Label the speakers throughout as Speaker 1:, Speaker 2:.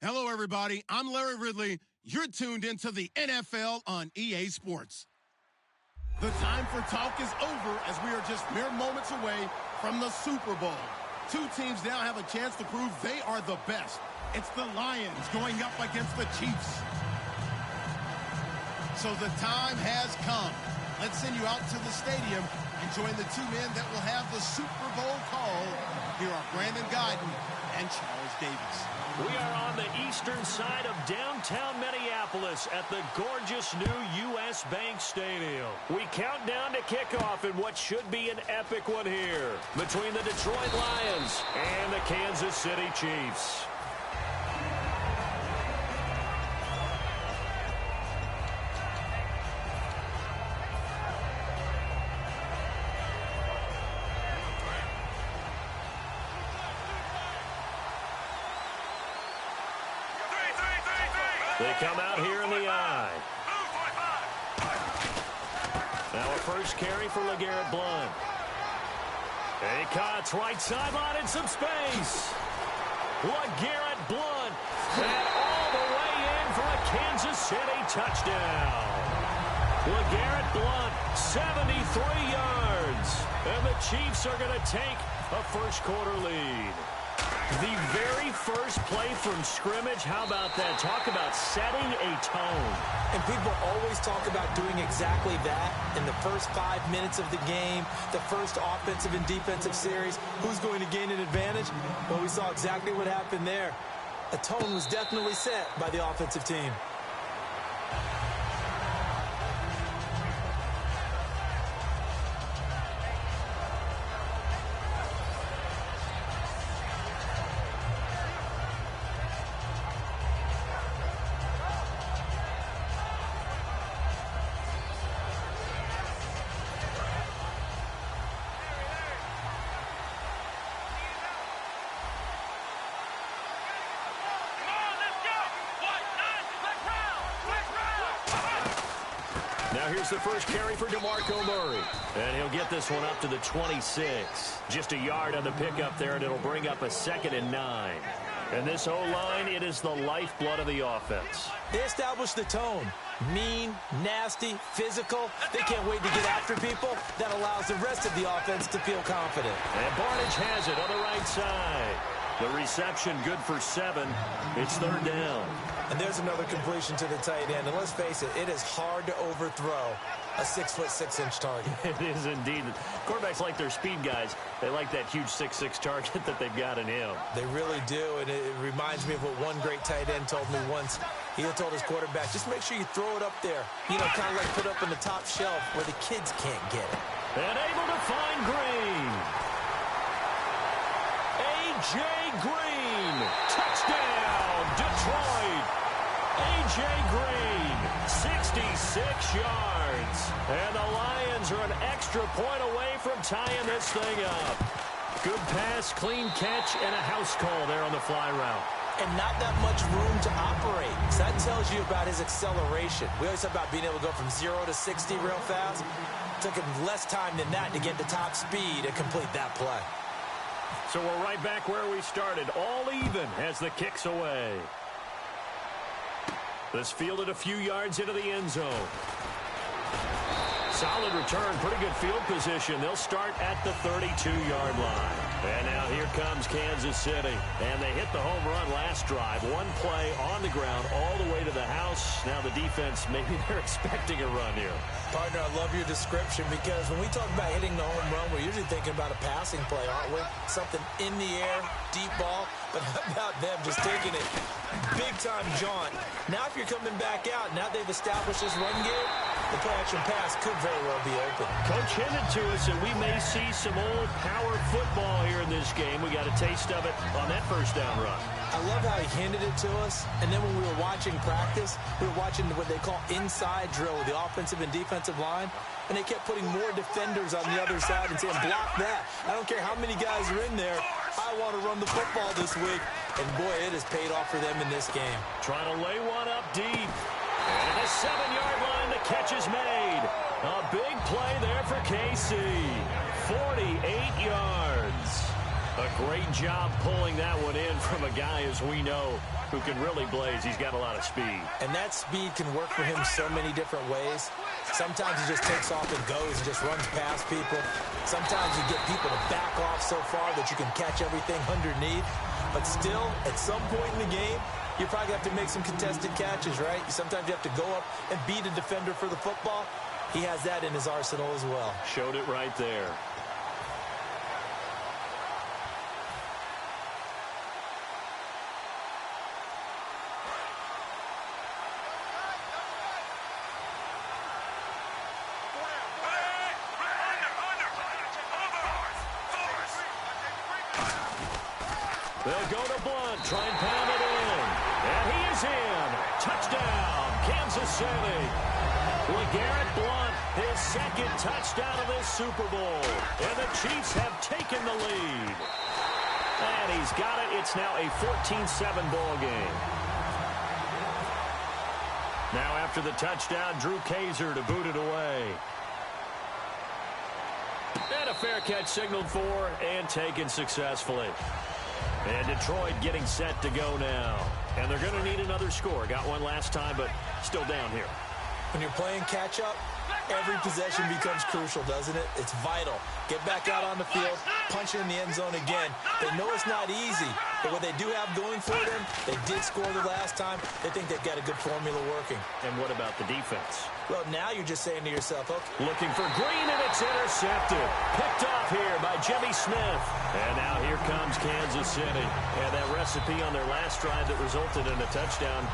Speaker 1: Hello, everybody. I'm Larry Ridley. You're tuned into the NFL on EA Sports. The time for talk is over as we are just mere moments away from the Super Bowl. Two teams now have a chance to prove they are the best. It's the Lions going up against the Chiefs. So the time has come. Let's send you out to the stadium and join the two men that will have the Super Bowl call. Here are Brandon Guyton and Charles Davis.
Speaker 2: We are on the eastern side of downtown Minneapolis at the gorgeous new U.S. Bank Stadium. We count down to kickoff in what should be an epic one here between the Detroit Lions and the Kansas City Chiefs. They come out here in the eye. Now a first carry for LeGarrette Blount. He cuts right sideline in some space. LeGarrette Blount. And all the way in for a Kansas City touchdown. LeGarrette Blount, 73 yards. And the Chiefs are going to take a first quarter lead. The very first play from scrimmage, how about that? Talk about setting a tone.
Speaker 3: And people always talk about doing exactly that in the first 5 minutes of the game, the first offensive and defensive series. Who's going to gain an advantage? Well, we saw exactly what happened there. A tone was definitely set by the offensive team.
Speaker 2: Now here's the first carry for DeMarco Murray. And he'll get this one up to the 26. Just a yard on the pickup there, and it'll bring up a 2nd and 9. And this O-line, it is the lifeblood of the offense.
Speaker 3: They established the tone. Mean, nasty, physical. They can't wait to get after people. That allows the rest of the offense to feel confident.
Speaker 2: And Barnidge has it on the right side. The reception good for 7. It's 3rd down.
Speaker 3: And there's another completion to the tight end. And let's face it, it is hard to overthrow a 6'6" target.
Speaker 2: It is indeed. Quarterbacks like their speed guys. They like that huge 6'6" target that they've got in him.
Speaker 3: They really do, and it reminds me of what one great tight end told me once. He told his quarterback, just make sure you throw it up there. You know, kind of like put up in the top shelf where the kids can't get it.
Speaker 2: And able to find Green. A.J. Green. Touchdown, Detroit. A.J. Green, 66 yards. And the Lions are an extra point away from tying this thing up. Good pass, clean catch, and a house call there on the fly route.
Speaker 3: And not that much room to operate. So that tells you about his acceleration. We always talk about being able to go from 0 to 60 real fast. It took him less time than that to get to top speed and complete that play.
Speaker 2: So we're right back where we started. All even as the kick's away. This fielded a few yards into the end zone. Solid return, pretty good field position. They'll start at the 32-yard line. And now here comes Kansas City. And they hit the home run last drive. One play on the ground all the way to the house. Now the defense, maybe they're expecting a run here.
Speaker 3: Partner, I love your description because when we talk about hitting the home run, we're usually thinking about a passing play, aren't we? Something in the air, deep ball. But how about them just taking it big-time jaunt? Now if you're coming back out, now they've established this run game, the play-action pass could very well be open.
Speaker 2: Coach hinted to us that we may see some old power football here in this game. We got a taste of it on that first down run.
Speaker 3: I love how he handed it to us, and then when we were watching practice, we were watching what they call inside drill with the offensive and defensive line, and they kept putting more defenders on the other side and saying, block that. I don't care how many guys are in there. I want to run the football this week. And, boy, it has paid off for them in this game.
Speaker 2: Trying to lay one up deep. And the 7-yard line, the catch is made. A big play there for KC. 48 yards. A great job pulling that one in from a guy, as we know, who can really blaze. He's got a lot of speed.
Speaker 3: And that speed can work for him so many different ways. Sometimes he just takes off and goes and just runs past people. Sometimes you get people to back off so far that you can catch everything underneath. But still, at some point in the game, you probably have to make some contested catches, right? Sometimes you have to go up and beat a defender for the football. He has that in his arsenal as well.
Speaker 2: Showed it right there. They'll go to Blunt, try and pound it in. And he is in. Touchdown, Kansas City. LeGarrette Blunt, his second touchdown of this Super Bowl. And the Chiefs have taken the lead. And he's got it. It's now a 14-7 ball game. Now after the touchdown, Drew Kaiser to boot it away. And a fair catch signaled for and taken successfully. And Detroit getting set to go now. And they're going to need another score. Got one last time, but still down here.
Speaker 3: When you're playing catch-up, every possession becomes crucial, doesn't it? It's vital. Get back out on the field, punch it in the end zone again. They know it's not easy, but what they do have going for them, they did score the last time. They think they've got a good formula working.
Speaker 2: And what about the defense?
Speaker 3: Well, now you're just saying to yourself, okay.
Speaker 2: Looking for Green, and it's intercepted. Picked off here by Jimmy Smith. And now here comes Kansas City. And that recipe on their last drive that resulted in a touchdown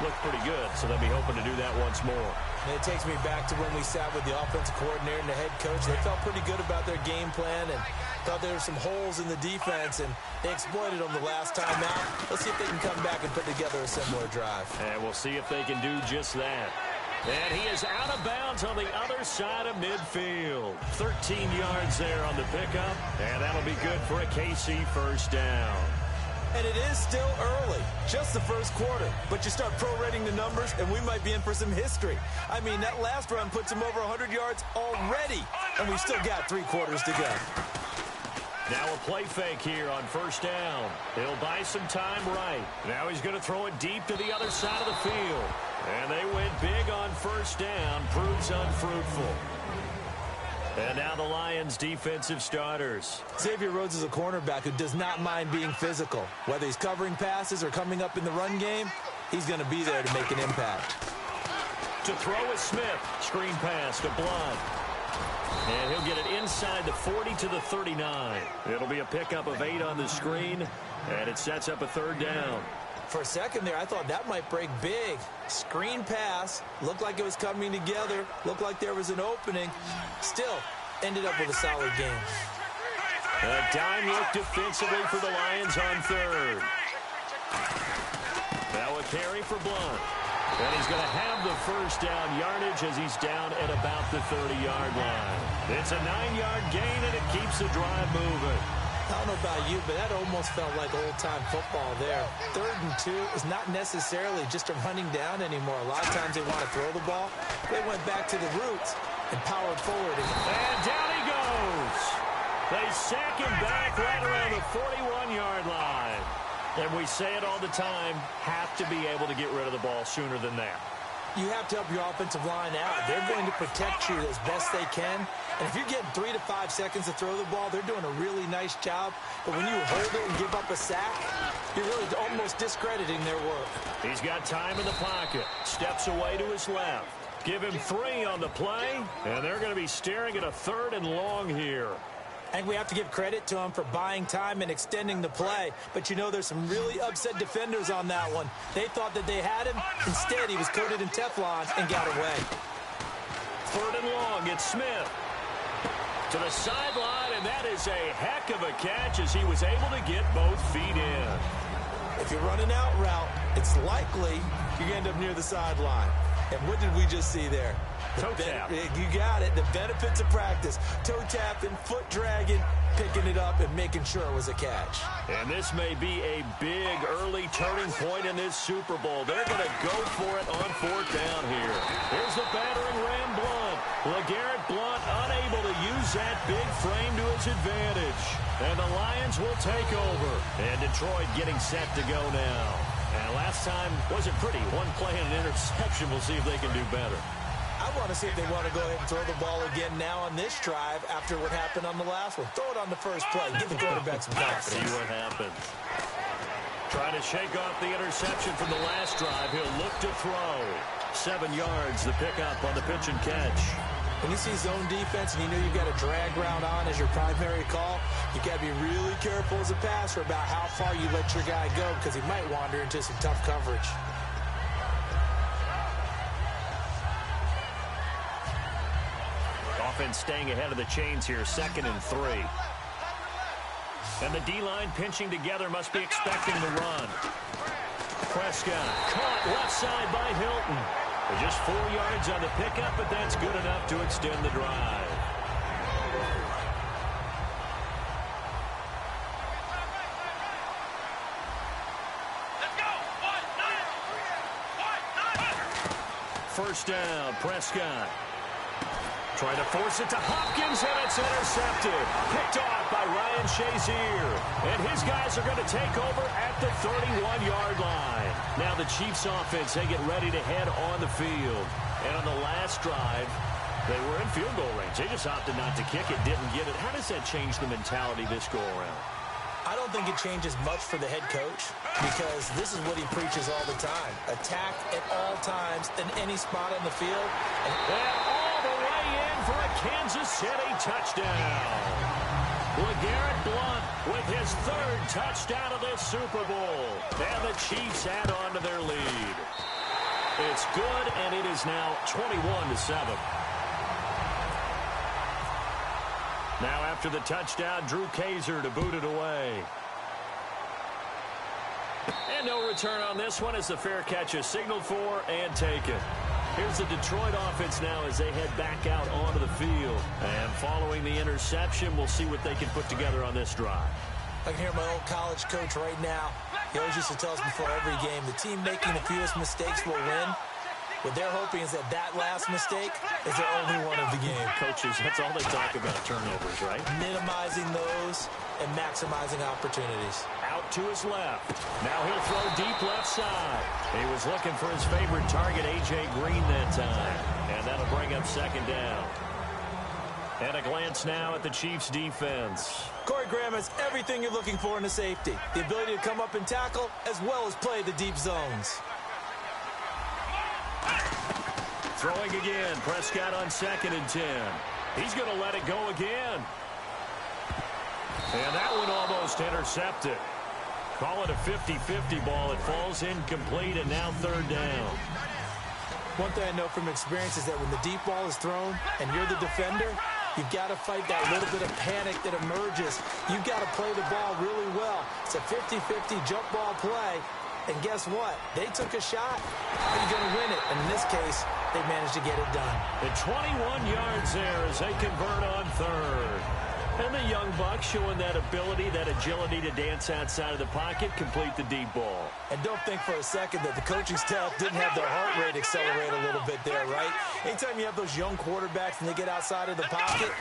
Speaker 2: looked pretty good, so they'll be hoping to do that once more.
Speaker 3: And it takes me back to when we sat with the offensive coordinator and the head coach. They felt pretty good about their game plan and thought there were some holes in the defense, and they exploited them the last time out. Let's see if they can come back and put together a similar drive.
Speaker 2: And we'll see if they can do just that. And he is out of bounds on the other side of midfield. 13 yards there on the pickup, and that'll be good for a KC first down.
Speaker 3: And it is still early, just the first quarter. But you start prorating the numbers, and we might be in for some history. I mean, that last run puts him over 100 yards already, and we've still got 3 quarters to go.
Speaker 2: Now a play fake here on first down. He'll buy some time right. Now he's going to throw it deep to the other side of the field. And they went big on first down. Proves unfruitful. And now the Lions' defensive starters.
Speaker 3: Xavier Rhodes is a cornerback who does not mind being physical. Whether he's covering passes or coming up in the run game, he's going to be there to make an impact.
Speaker 2: To throw is Smith. Screen pass to Blunt. And he'll get it inside the 40 to the 39. It'll be a pickup of 8 on the screen, and it sets up a third down.
Speaker 3: For a second there, I thought that might break big. Screen pass, looked like it was coming together, looked like there was an opening. Still, ended up with a solid game.
Speaker 2: A dime look defensively for the Lions on third. Now a carry for Blunt. And he's going to have the first down yardage as he's down at about the 30-yard line. It's a 9-yard gain, and it keeps the drive moving.
Speaker 3: I don't know about you, but that almost felt like old-time football there. 3rd and 2 is not necessarily just a running down anymore. A lot of times they want to throw the ball. They went back to the roots and powered forward.
Speaker 2: And down he goes. They sack him back right around the 41-yard line. And we say it all the time, have to be able to get rid of the ball sooner than that.
Speaker 3: You have to help your offensive line out. They're going to protect you as best they can. And if you're getting 3 to 5 seconds to throw the ball, they're doing a really nice job. But when you hold it and give up a sack, you're really almost discrediting their work.
Speaker 2: He's got time in the pocket. Steps away to his left. Give him 3 on the play. And they're going to be staring at a 3rd and long here.
Speaker 3: And we have to give credit to him for buying time and extending the play. But you know, there's some really upset defenders on that one. They thought that they had him. Instead, he was coated in Teflon and got away.
Speaker 2: 3rd and long, it's Smith. To the sideline, and that is a heck of a catch as he was able to get both feet in.
Speaker 3: If you're running out route, it's likely you end up near the sideline. And what did we just see there?
Speaker 2: Toe tap.
Speaker 3: You got it. The benefits of practice. Toe tapping, foot dragging. picking it up and making sure it was a catch.
Speaker 2: And this may be a big early turning point in this Super Bowl. They're going to go for it on 4th down here. Here's the battering ram Blount. LeGarrette Blount unable to use that big frame to his advantage. And the Lions will take over. And Detroit getting set to go now. And last time wasn't pretty. One play and an interception. We'll see if they can do better.
Speaker 3: I want to see if they want to go ahead and throw the ball again now on this drive after what happened on the last one. Throw it on the first play. Give the quarterback some confidence.
Speaker 2: See what happens. Trying to shake off the interception from the last drive. He'll look to throw. 7 yards, the pickup on the pitch and catch.
Speaker 3: When you see zone defense and you know you've got a drag route on as your primary call, you got to be really careful as a passer about how far you let your guy go because he might wander into some tough coverage.
Speaker 2: Offense staying ahead of the chains here, 2nd and 3. And the D-line pinching together, must be expecting the run. Prescott caught left side by Hilton. Just 4 yards on the pickup, but that's good enough to extend the drive. First down, Prescott. Trying to force it to Hopkins, and it's intercepted. Picked off by Ryan Shazier. And his guys are going to take over at the 31-yard line. Now the Chiefs offense, they get ready to head on the field. And on the last drive, they were in field goal range. They just opted not to kick it, didn't get it. How does that change the mentality this go-around?
Speaker 3: I don't think it changes much for the head coach because this is what he preaches all the time. Attack at all times in any spot on the field.
Speaker 2: And all the way in for a Kansas City touchdown. LeGarrette Blount with his 3rd touchdown of this Super Bowl. And the Chiefs add on to their lead. It's good, and it is now 21-7. Now after the touchdown, Drew Kaiser to boot it away. And no return on this one as the fair catch is signaled for and taken. Here's the Detroit offense now as they head back out onto the field. And following the interception, we'll see what they can put together on this drive.
Speaker 3: I can hear my old college coach right now. He always used to tell us before every game, the team making the fewest mistakes will win. What they're hoping is that last mistake is their only one of the game.
Speaker 2: Coaches, that's all they talk about, turnovers, right?
Speaker 3: Minimizing those and maximizing opportunities.
Speaker 2: Out to his left. Now he'll throw deep left side. He was looking for his favorite target, A.J. Green, that time. And that'll bring up 2nd down. And a glance now at the Chiefs' defense.
Speaker 3: Corey Graham has everything you're looking for in a safety. The ability to come up and tackle as well as play the deep zones.
Speaker 2: Throwing again. Prescott on 2nd and 10. He's going to let it go again. And that one almost intercepted. Call it a 50-50 ball. It falls incomplete, and now 3rd down.
Speaker 3: One thing I know from experience is that when the deep ball is thrown and you're the defender, you've got to fight that little bit of panic that emerges. You've got to play the ball really well. It's a 50-50 jump ball play. And guess what? They took a shot. How are you going to win it? And in this case, they managed to get it done.
Speaker 2: The 21 yards there as they convert on 3rd. And the young Bucks showing that ability, that agility to dance outside of the pocket, complete the deep ball.
Speaker 3: And don't think for a second that the coaching staff didn't have their heart rate accelerate a little bit there, right? Anytime you have those young quarterbacks and they get outside of the pocket,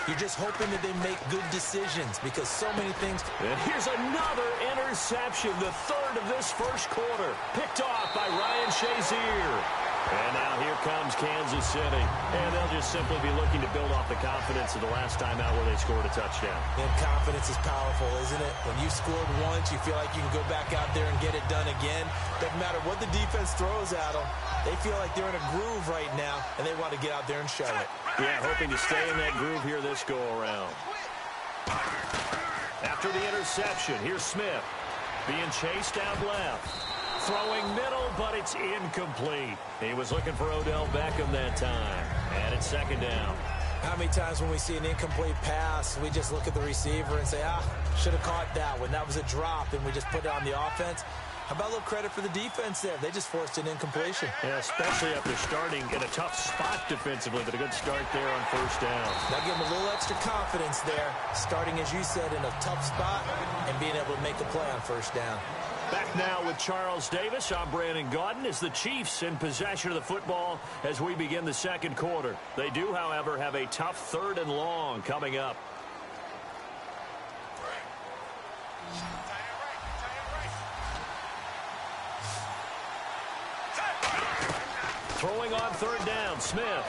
Speaker 3: you're just hoping that they make good decisions because so many things.
Speaker 2: And here's another interception, the 3rd of this first quarter. Picked off by Ryan Shazier. And now here comes Kansas City. And they'll just simply be looking to build off the confidence of the last time out where they scored a touchdown.
Speaker 3: And confidence is powerful, isn't it? When you scored once, you feel like you can go back out there and get it done again. Doesn't matter what the defense throws at them. They feel like they're in a groove right now, and they want to get out there and show it.
Speaker 2: Yeah, hoping to stay in that groove here this go-around. After the interception, here's Smith being chased down left. Throwing middle, but it's incomplete. He was looking for Odell Beckham that time. And it's 2nd down.
Speaker 3: How many times when we see an incomplete pass, we just look at the receiver and say, should have caught that one. That was a drop, and we just put it on the offense. How about a little credit for the defense there? They just forced an incompletion.
Speaker 2: Yeah, especially after starting in a tough spot defensively, but a good start there on first down.
Speaker 3: Now give them a little extra confidence there, starting, as you said, in a tough spot and being able to make a play on first down.
Speaker 2: Back now with Charles Davis. I'm Brandon Gaudin as the Chiefs in possession of the football as we begin the second quarter. They do, however, have a tough 3rd and long coming up. Throwing on 3rd down, Smith.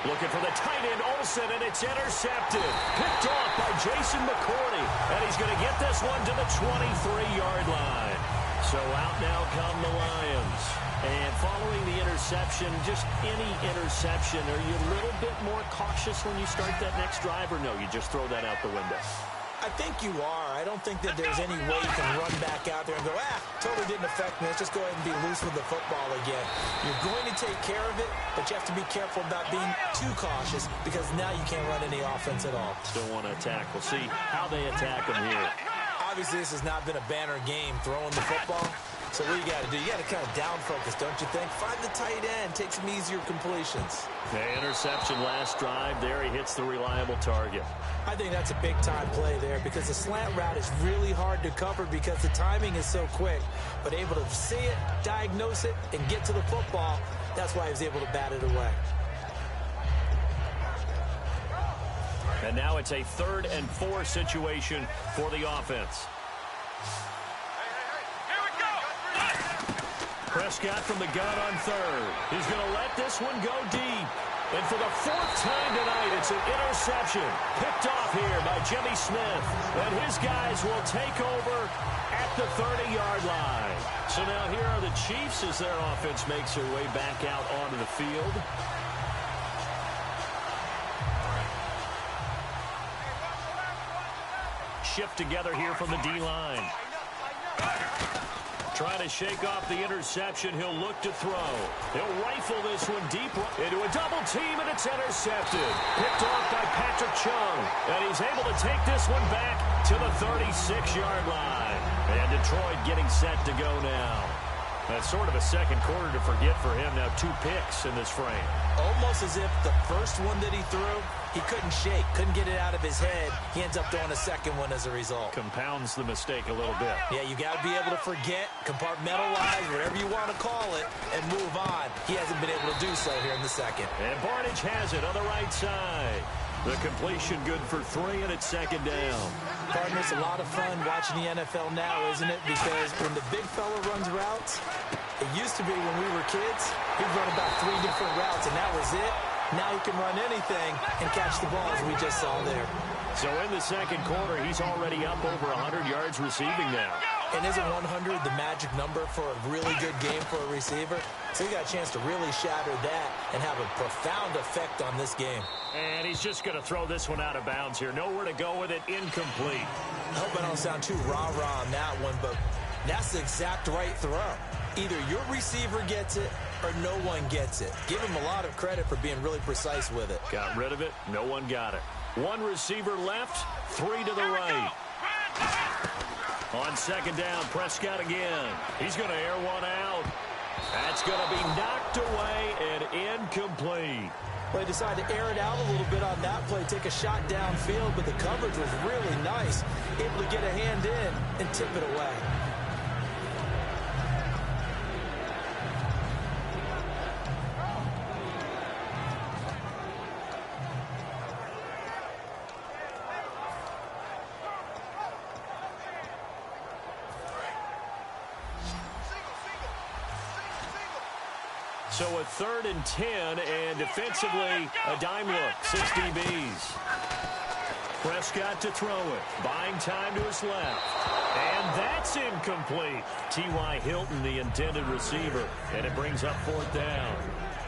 Speaker 2: Looking for the tight end, Olsen, and it's intercepted. Picked off by Jason McCourty. And he's going to get this one to the 23-yard line. So out now come the Lions. And following the interception, just any interception, are you a little bit more cautious when you start that next drive, or no, you just throw that out the window?
Speaker 3: I think you are. I don't think that there's any way you can run back out there and go, totally didn't affect me. Let's just go ahead and be loose with the football again. You're going to take care of it, but you have to be careful about being too cautious because now you can't run any offense at all.
Speaker 2: Still want to attack. We'll see how they attack them here.
Speaker 3: Obviously, this has not been a banner game throwing the football. So what you got to do, you got to kind of down focus, don't you think? Find the tight end, take some easier completions.
Speaker 2: The interception last drive. There he hits the reliable target.
Speaker 3: I think that's a big-time play there because the slant route is really hard to cover because the timing is so quick. But able to see it, diagnose it, and get to the football, that's why he was able to bat it away.
Speaker 2: And now it's a 3rd and 4 situation for the offense. Prescott from the gun on 3rd. He's going to let this one go deep. And for the 4th time tonight, it's an interception. Picked off here by Jimmy Smith. And his guys will take over at the 30-yard line. So now here are the Chiefs as their offense makes their way back out onto the field. Shift together here from the D-line. Trying to shake off the interception. He'll look to throw. He'll rifle this one deep into a double team, and it's intercepted. Picked off by Patrick Chung. And he's able to take this one back to the 36-yard line. And Detroit getting set to go now. That's sort of a second quarter to forget for him. Now 2 picks in this frame.
Speaker 3: Almost as if the first one that he threw, he couldn't shake, couldn't get it out of his head. He ends up throwing a second one as a result.
Speaker 2: Compounds the mistake a little bit.
Speaker 3: Yeah, you got to be able to forget, compartmentalize, whatever you want to call it, and move on. He hasn't been able to do so here in the second.
Speaker 2: And Barnidge has it on the right side. The completion good for 3, and it's 2nd down.
Speaker 3: Partner, it's a lot of fun watching the NFL now, isn't it? Because when the big fella runs routes, it used to be when we were kids, he'd run about 3 different routes, and that was it. Now he can run anything and catch the ball, as we just saw there.
Speaker 2: So in the second quarter, he's already up over 100 yards receiving now.
Speaker 3: And isn't 100 the magic number for a really good game for a receiver? So he got a chance to really shatter that and have a profound effect on this game.
Speaker 2: And he's just going to throw this one out of bounds here. Nowhere to go with it. Incomplete.
Speaker 3: I hope I don't sound too rah-rah on that one, but that's the exact right throw. Either your receiver gets it or no one gets it. Give him a lot of credit for being really precise with it.
Speaker 2: Got rid of it. No one got it. 1 receiver left, 3 to the right. On 2nd down, Prescott again. He's going to air one out. That's going to be knocked away and incomplete.
Speaker 3: Well, he decided to air it out a little bit on that play, take a shot downfield, but the coverage was really nice. Able to get a hand in and tip it away.
Speaker 2: So a 3rd and 10, and defensively, a dime look. 6 DBs. Prescott to throw it. Buying time to his left. And that's incomplete. T.Y. Hilton, the intended receiver. And it brings up 4th down.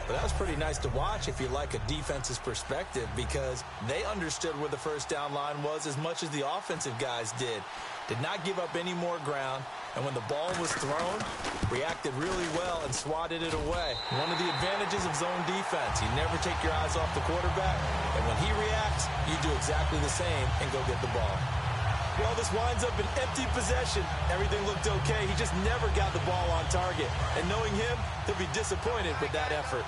Speaker 3: But that was pretty nice to watch if you like a defense's perspective because they understood where the first down line was as much as the offensive guys did. Did not give up any more ground. And when the ball was thrown, reacted really well and swatted it away. One of the advantages of zone defense, you never take your eyes off the quarterback. And when he reacts, you do exactly the same and go get the ball. Well, this winds up an empty possession. Everything looked okay. He just never got the ball on target. And knowing him, he'll be disappointed with that effort.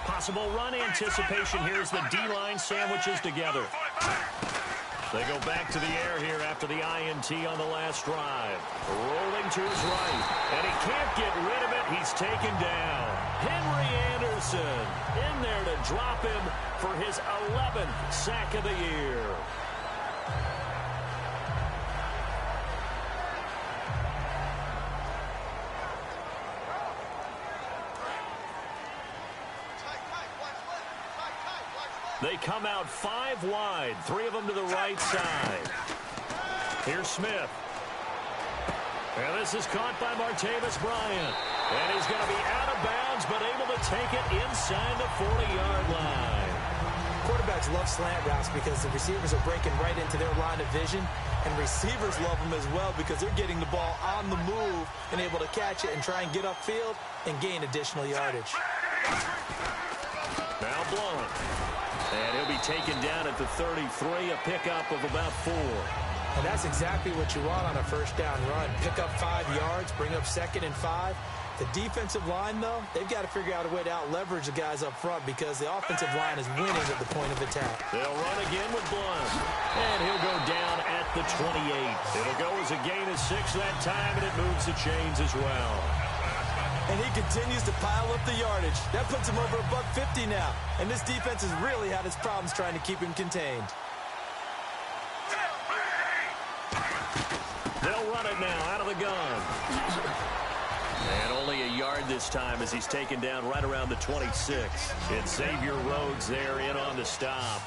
Speaker 2: Possible run anticipation here as the D-line sandwiches together. They go back to the air here after the INT on the last drive. Rolling to his right, and he can't get rid of it. He's taken down. Henry Anderson in there to drop him for his 11th sack of the year. They come out 5 wide, 3 of them to the right side. Here's Smith. And this is caught by Martavis Bryant. And he's going to be out of bounds, but able to take it inside the 40-yard line.
Speaker 3: Quarterbacks love slant routes because the receivers are breaking right into their line of vision. And receivers love them as well because they're getting the ball on the move and able to catch it and try and get upfield and gain additional yardage.
Speaker 2: Now Blunt. And he'll be taken down at the 33, a pickup of about 4.
Speaker 3: And that's exactly what you want on a first down run. Pick up 5 yards, bring up 2nd and 5. The defensive line, though, they've got to figure out a way to out-leverage the guys up front because the offensive line is winning at the point of attack.
Speaker 2: They'll run again with Blunt. And he'll go down at the 28. It'll go as a gain of 6 that time, and it moves the chains as well.
Speaker 3: And he continues to pile up the yardage. That puts him over $150 now. And this defense has really had its problems trying to keep him contained.
Speaker 2: They'll run it now out of the gun. And only a yard this time as he's taken down right around the 26. It's Xavier Rhodes there in on the stop.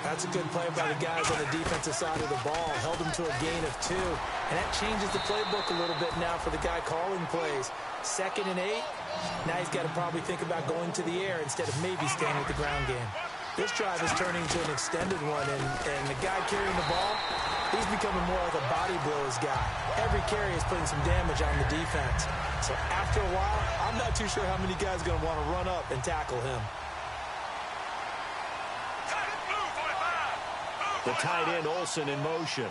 Speaker 3: That's a good play by the guys on the defensive side of the ball. Held him to a gain of 2. And that changes the playbook a little bit now for the guy calling plays. 2nd and 8. Now he's got to probably think about going to the air instead of maybe staying with the ground game. This drive is turning to an extended one, and the guy carrying the ball, he's becoming more like a body blows guy. Every carry is putting some damage on the defense. So after a while, I'm not too sure how many guys are going to want to run up and tackle him.
Speaker 2: The tight end Olsen in motion.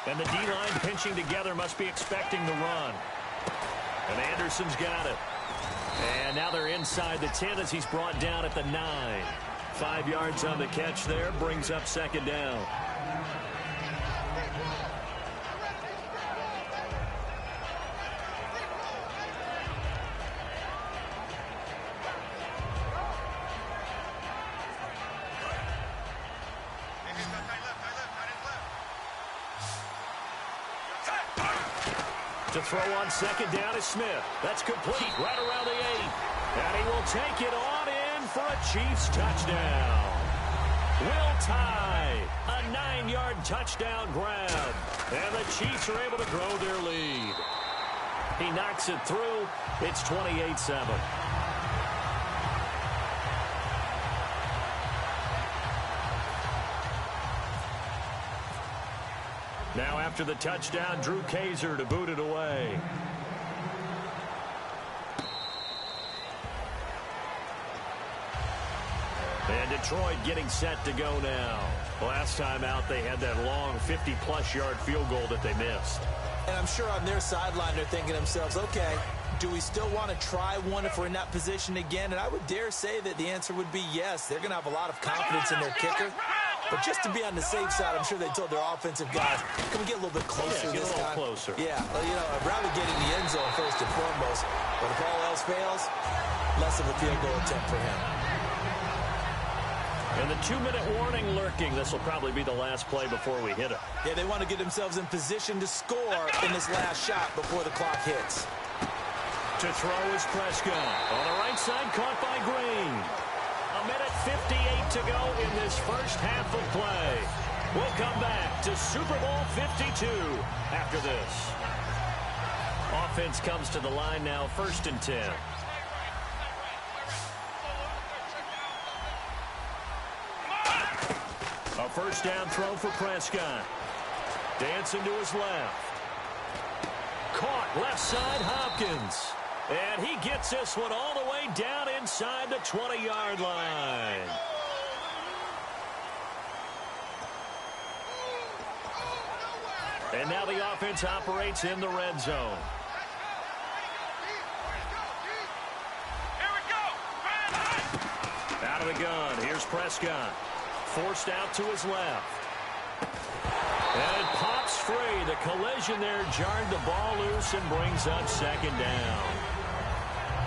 Speaker 2: And the D-line pinching together must be expecting the run. And Anderson's got it. And now they're inside the 10 as he's brought down at the 9. 5 yards on the catch there, brings up 2nd down. To throw on 2nd down is Smith. That's complete right around the 8. And he will take it on in for a Chiefs touchdown. Will tie a 9-yard touchdown grab. And the Chiefs are able to grow their lead. He knocks it through. It's 28-7. Now after the touchdown, Drew Kaiser to boot it away. And Detroit getting set to go now. Last time out, they had that long 50-plus yard field goal that they missed.
Speaker 3: And I'm sure on their sideline, they're thinking to themselves, okay, do we still want to try one if we're in that position again? And I would dare say that the answer would be yes. They're going to have a lot of confidence in their kicker. But just to be on the safe side, I'm sure they told their offensive guys, can we get a little bit closer
Speaker 2: this
Speaker 3: time?
Speaker 2: Closer.
Speaker 3: Yeah, well, you know, I'd rather get in the end zone first and foremost. But if all else fails, less of a field goal attempt for him.
Speaker 2: And the 2-minute warning lurking. This will probably be the last play before we hit it.
Speaker 3: Yeah, they want to get themselves in position to score in this last shot before the clock hits.
Speaker 2: To throw is Prescott. On the right side, caught by Green. 1:58 to go in this first half of play. We'll come back to Super Bowl 52 after this. Offense comes to the line now, 1st and 10. A first down throw for Prescott. Dancing to his left. Caught left side, Hopkins. And he gets this one all the way down inside the 20-yard line. And now the offense operates in the red zone. Out of the gun, here's Prescott. Forced out to his left. And it pops free. The collision there jarred the ball loose and brings up second down.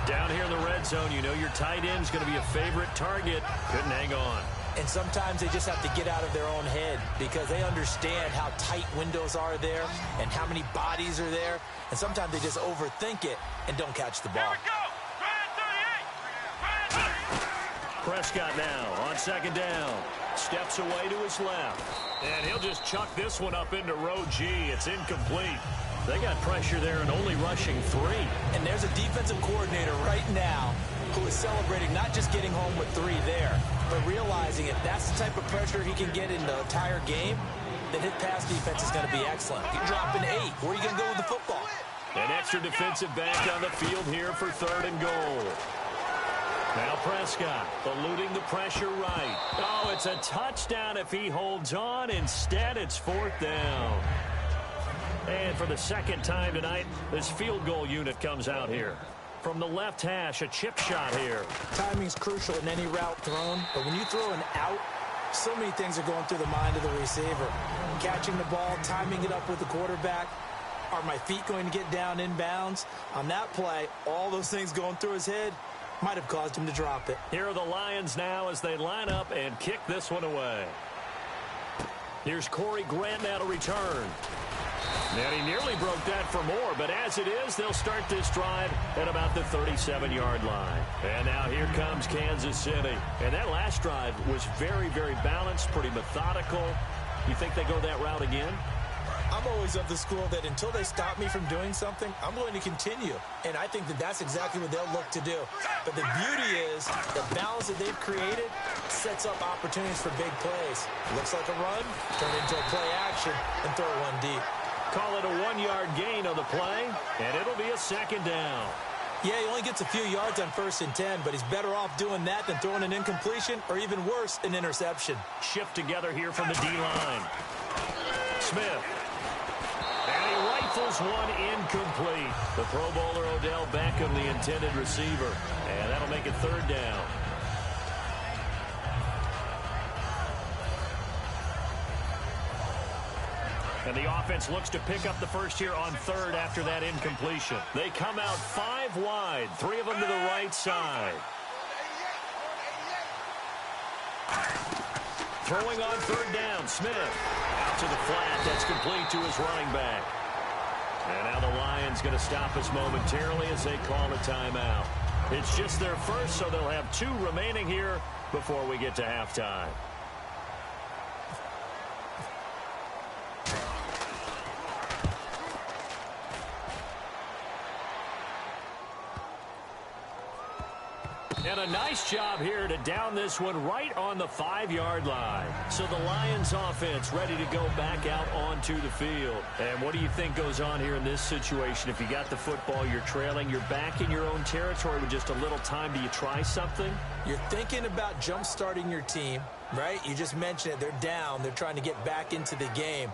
Speaker 2: Down here in the red zone, you know your tight end's going to be a favorite target. Couldn't hang on.
Speaker 3: And sometimes they just have to get out of their own head because they understand how tight windows are there and how many bodies are there. And sometimes they just overthink it and don't catch the ball.
Speaker 2: Prescott now on second down. Steps away to his left. And he'll just chuck this one up into row G. It's incomplete. They got pressure there and only rushing 3.
Speaker 3: And there's a defensive coordinator right now who is celebrating not just getting home with 3 there, but realizing if that's the type of pressure he can get in the entire game, then his pass defense is going to be excellent. You're dropping 8. Where are you going to go with the football?
Speaker 2: An extra defensive back on the field here for 3rd and goal. Now Prescott eluding the pressure right. Oh, it's a touchdown if he holds on. Instead, it's 4th down. And for the second time tonight, this field goal unit comes out here. From the left hash, a chip shot here.
Speaker 3: Timing's crucial in any route thrown, but when you throw an out, so many things are going through the mind of the receiver. Catching the ball, timing it up with the quarterback. Are my feet going to get down inbounds? On that play, all those things going through his head might have caused him to drop it.
Speaker 2: Here are the Lions now as they line up and kick this one away. Here's Corey Grant now to return. And he nearly broke that for more, but as it is, they'll start this drive at about the 37-yard line. And now here comes Kansas City. And that last drive was very, very balanced, pretty methodical. You think they go that route again?
Speaker 3: I'm always of the school that until they stop me from doing something, I'm going to continue. And I think that that's exactly what they'll look to do. But the beauty is the balance that they've created sets up opportunities for big plays. Looks like a run, turn it into a play action, and throw one deep.
Speaker 2: Call it a 1-yard gain on the play, and it'll be a 2nd down.
Speaker 3: Yeah, he only gets a few yards on 1st and 10, but he's better off doing that than throwing an incompletion or even worse, an interception.
Speaker 2: Shift together here from the D-line. Smith. And he rifles one incomplete. The Pro Bowler Odell Beckham, the intended receiver. And that'll make it 3rd down. And the offense looks to pick up the first here on 3rd after that incompletion. They come out 5 wide, 3 of them to the right side. Throwing on 3rd down, Smith. Out to the flat, that's complete to his running back. And now the Lions going to stop us momentarily as they call a timeout. It's just their first, so they'll have 2 remaining here before we get to halftime. And a nice job here to down this one right on the 5-yard line. So the Lions offense ready to go back out onto the field. And what do you think goes on here in this situation? If you got the football, you're trailing, you're back in your own territory with just a little time. Do you try something?
Speaker 3: You're thinking about jump-starting your team, right? You just mentioned it. They're down. They're trying to get back into the game.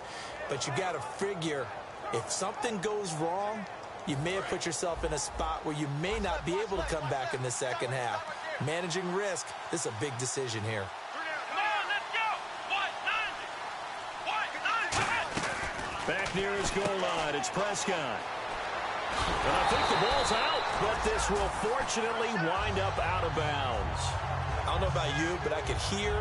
Speaker 3: But you got to figure if something goes wrong, you may have put yourself in a spot where you may not be able to come back in the second half. Managing risk, this is a big decision here.
Speaker 2: Back near his goal line, it's Prescott. And I think the ball's out, but this will fortunately wind up out of bounds.
Speaker 3: I don't know about you, but I could hear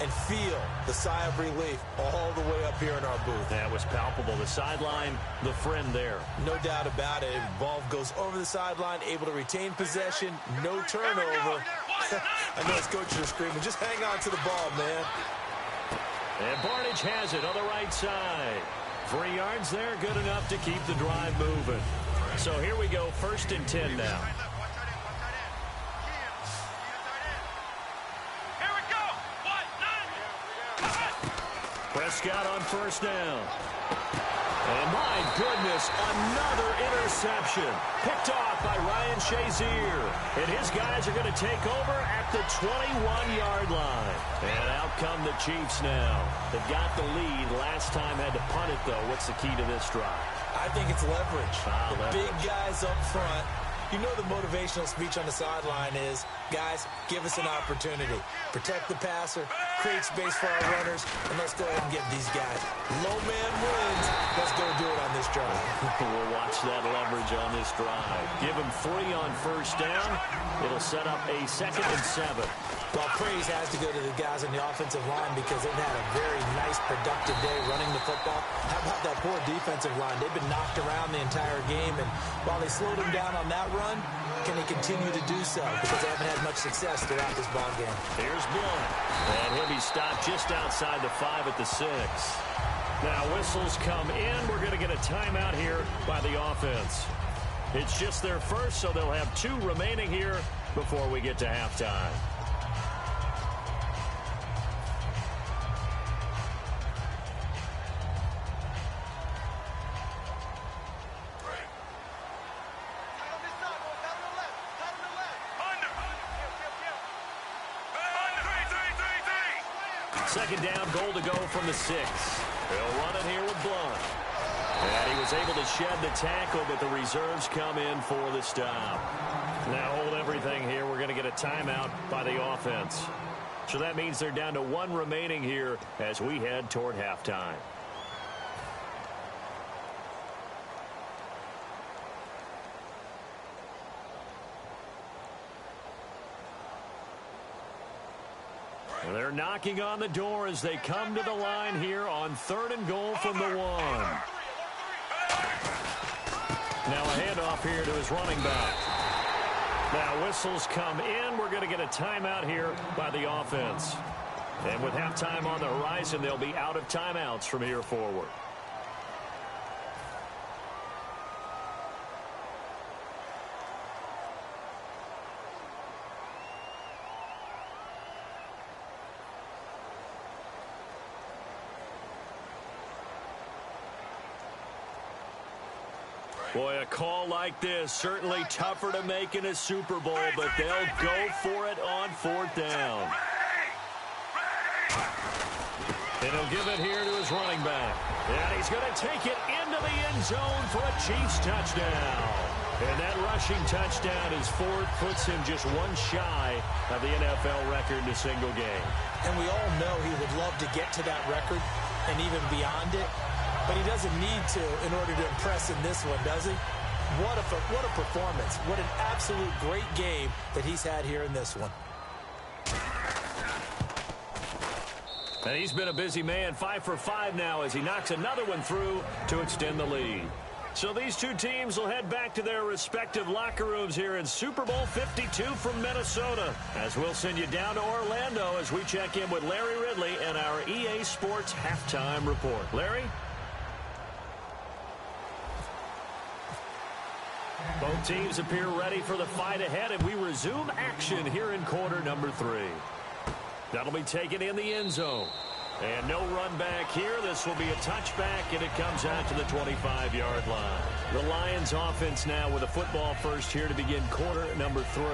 Speaker 3: and feel the sigh of relief all the way up here in our booth.
Speaker 2: That was palpable. The sideline, the friend there.
Speaker 3: No doubt about it. Ball goes over the sideline, able to retain possession, no turnover. I know his coaches are screaming, just hang on to the ball, man.
Speaker 2: And Barnidge has it on the right side. 3 yards there, good enough to keep the drive moving. So here we go, 1st and 10 now. Prescott on 1st down. And my goodness, another interception. Picked off by Ryan Shazier. And his guys are going to take over at the 21-yard line. And out come the Chiefs now. They've got the lead. Last time had to punt it, though. What's the key to this drive?
Speaker 3: I think it's leverage.
Speaker 2: Leverage.
Speaker 3: Big guys up front. You know the motivational speech on the sideline is, guys, give us an opportunity. Protect the passer, create space for our runners, and let's go ahead and get these guys. Low man wins. Let's go do it on this drive.
Speaker 2: We'll watch that leverage on this drive. Give them 3 on first down. It'll set up a 2nd and 7.
Speaker 3: Well, praise has to go to the guys on the offensive line because they've had a very nice, productive day running the football. How about that poor defensive line? They've been knocked around the entire game, and while they slowed them down on that run, can they continue to do so? Because they haven't had much success throughout this ball game.
Speaker 2: Here's Blunt. And he'll be stopped just outside the 5 at the 6. Now whistles come in. We're going to get a timeout here by the offense. It's just their first, so they'll have 2 remaining here before we get to halftime. Second down, goal to go from the 6. He'll run it here with Blunt. And he was able to shed the tackle, but the reserves come in for the stop. Now hold everything here. We're going to get a timeout by the offense. So that means they're down to 1 remaining here as we head toward halftime. They're knocking on the door as they come to the line here on 3rd and goal from the 1. Now a handoff here to his running back. Now whistles come in. We're going to get a timeout here by the offense. And with halftime on the horizon, they'll be out of timeouts from here forward. Boy, a call like this, certainly tougher to make in a Super Bowl, but they'll go for it on 4th down. And he'll give it here to his running back. And he's going to take it into the end zone for a Chiefs touchdown. And that rushing touchdown is 4th, puts him just 1 shy of the NFL record in a single game.
Speaker 3: And we all know he would love to get to that record and even beyond it. But he doesn't need to in order to impress in this one, does he? What a performance. What an absolute great game that he's had here in this one.
Speaker 2: And he's been a busy man, 5 for 5 now as he knocks another one through to extend the lead. So these 2 teams will head back to their respective locker rooms here in Super Bowl 52 from Minnesota. As we'll send you down to Orlando as we check in with Larry Ridley and our EA Sports Halftime Report. Larry? Both teams appear ready for the fight ahead, and we resume action here in quarter number 3. That'll be taken in the end zone. And no run back here. This will be a touchback, and it comes out to the 25-yard line. The Lions offense now with a football first here to begin quarter number 3.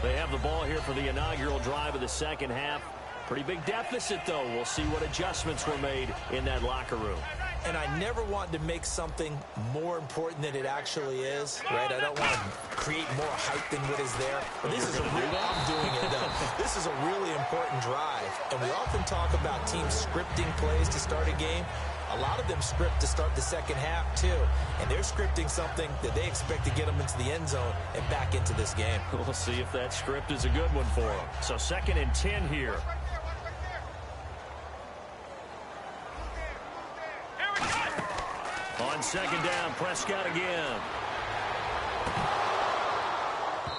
Speaker 2: They have the ball here for the inaugural drive of the second half. Pretty big deficit, though. We'll see what adjustments were made in that locker room.
Speaker 3: And I never want to make something more important than it actually is, right? I don't want to create more hype than what is there. But this is a real, I'm doing it, though. This is a really important drive. And we often talk about teams scripting plays to start a game. A lot of them script to start the second half, too. And they're scripting something that they expect to get them into the end zone and back into this game.
Speaker 2: We'll see if that script is a good one for them. So 2nd and 10 here. On 2nd down, Prescott again.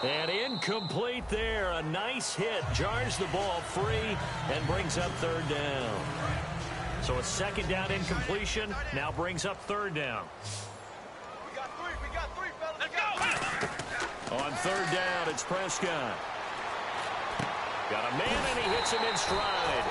Speaker 2: And incomplete there. A nice hit. Jars the ball free and brings up 3rd down. So a 2nd down incompletion now brings up 3rd down.
Speaker 4: We got 3, fellas. Let's go.
Speaker 2: On 3rd down, it's Prescott. Got a man, and he hits him in stride.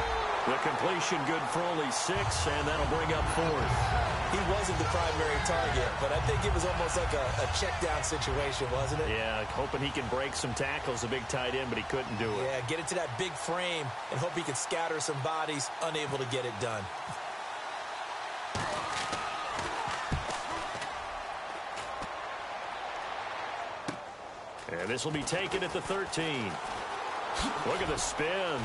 Speaker 2: The completion good for only 6, and that'll bring up 4th.
Speaker 3: he wasn't the primary target, but I think it was almost like a check-down situation, wasn't it?
Speaker 2: Yeah, hoping he can break some tackles, a big tight end, but he couldn't do it.
Speaker 3: Yeah, get it to that big frame and hope he can scatter some bodies, unable to get it done.
Speaker 2: And this will be taken at the 13. Look at the spin.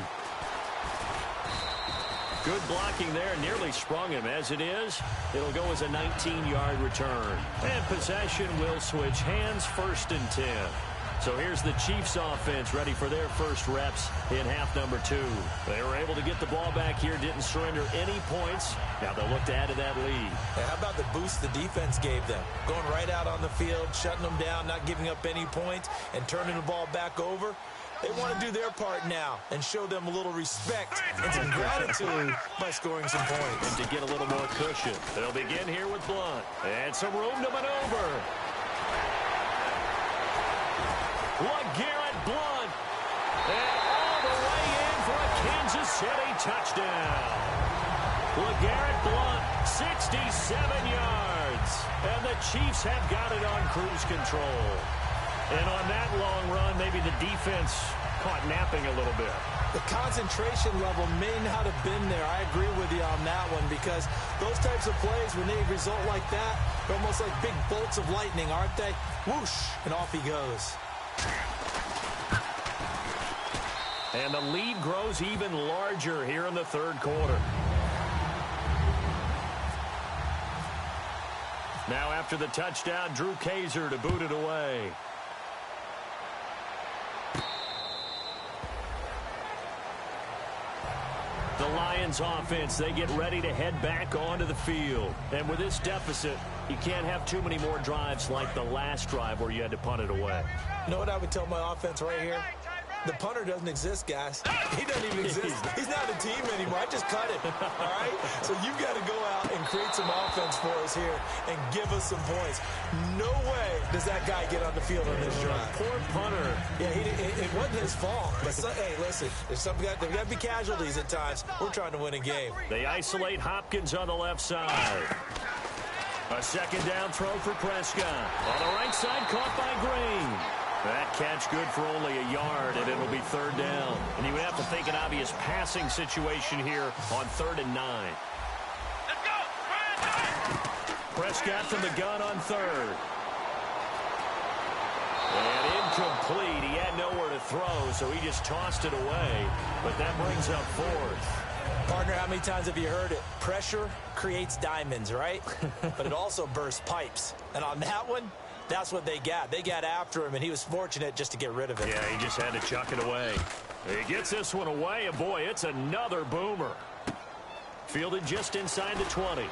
Speaker 2: Good blocking there, nearly sprung him. As it is, it'll go as a 19-yard return. And possession will switch hands, 1st and 10. So here's the Chiefs offense ready for their first reps in half number 2. They were able to get the ball back here, didn't surrender any points. Now they'll look to add to that lead.
Speaker 3: And how about the boost the defense gave them? Going right out on the field, shutting them down, not giving up any points, and turning the ball back over. They want to do their part now and show them a little respect and some gratitude by scoring some points.
Speaker 2: And to get a little more cushion. They'll begin here with Blunt. And some room to maneuver. LeGarrette Blunt. And all the way in for a Kansas City touchdown. LeGarrette Blunt, 67 yards. And the Chiefs have got it on cruise control. And on that long run, maybe the defense caught napping a little bit.
Speaker 3: The concentration level may not have been there. I agree with you on that one because those types of plays, when they result like that, they're almost like big bolts of lightning, aren't they? Whoosh, and off he goes.
Speaker 2: And the lead grows even larger here in the 3rd quarter. Now after the touchdown, Drew Kaiser to boot it away. The Lions offense, they get ready to head back onto the field. And with this deficit, you can't have too many more drives like the last drive where you had to punt it away.
Speaker 3: You know what I would tell my offense right here? The punter doesn't exist, guys. He doesn't even exist. He's not a team anymore. I just cut him, all right? So you've got to go out and create some offense for us here and give us some points. No way does that guy get on the field on this drive.
Speaker 2: Poor punter.
Speaker 3: Yeah, it wasn't his fault. But hey, listen, there's got to be casualties at times. We're trying to win a game.
Speaker 2: They isolate Hopkins on the left side. A 2nd down throw for Prescott. On the right side, caught by Green. That catch good for only a yard, and it'll be 3rd down. And you would have to think an obvious passing situation here on 3rd and 9.
Speaker 4: Let's go!
Speaker 2: Prescott from the gun on 3rd. And incomplete. He had nowhere to throw, so he just tossed it away. But that brings up 4th.
Speaker 3: Partner, how many times have you heard it? Pressure creates diamonds, right? But it also bursts pipes. And on that one, that's what they got. They got after him, and he was fortunate just to get rid of it.
Speaker 2: Yeah, he just had to chuck it away. He gets this one away, and boy, it's another boomer. Fielded just inside the 20. He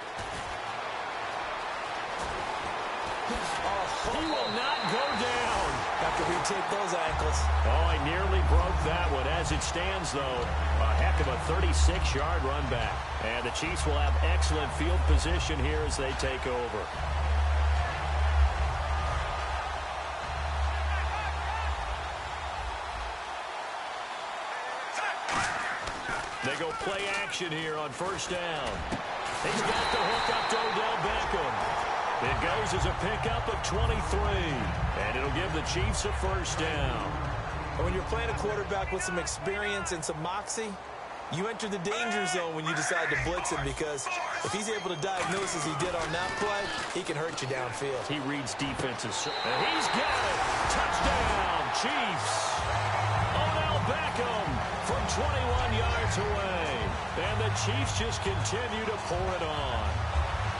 Speaker 2: will not go down.
Speaker 3: Have to retake those ankles.
Speaker 2: Oh, he nearly broke that one. As it stands, though, a heck of a 36-yard run back. And the Chiefs will have excellent field position here as they take over. They go play action here on 1st down. He's got the hook up to Odell Beckham. It goes as a pickup of 23. And it'll give the Chiefs a 1st down.
Speaker 3: And when you're playing a quarterback with some experience and some moxie, you enter the danger zone when you decide to blitz him because if he's able to diagnose as he did on that play, he can hurt you downfield.
Speaker 2: He reads defenses. And he's got it. Touchdown, Chiefs. Odell Beckham from 21 yards away. And the Chiefs just continue to pour it on.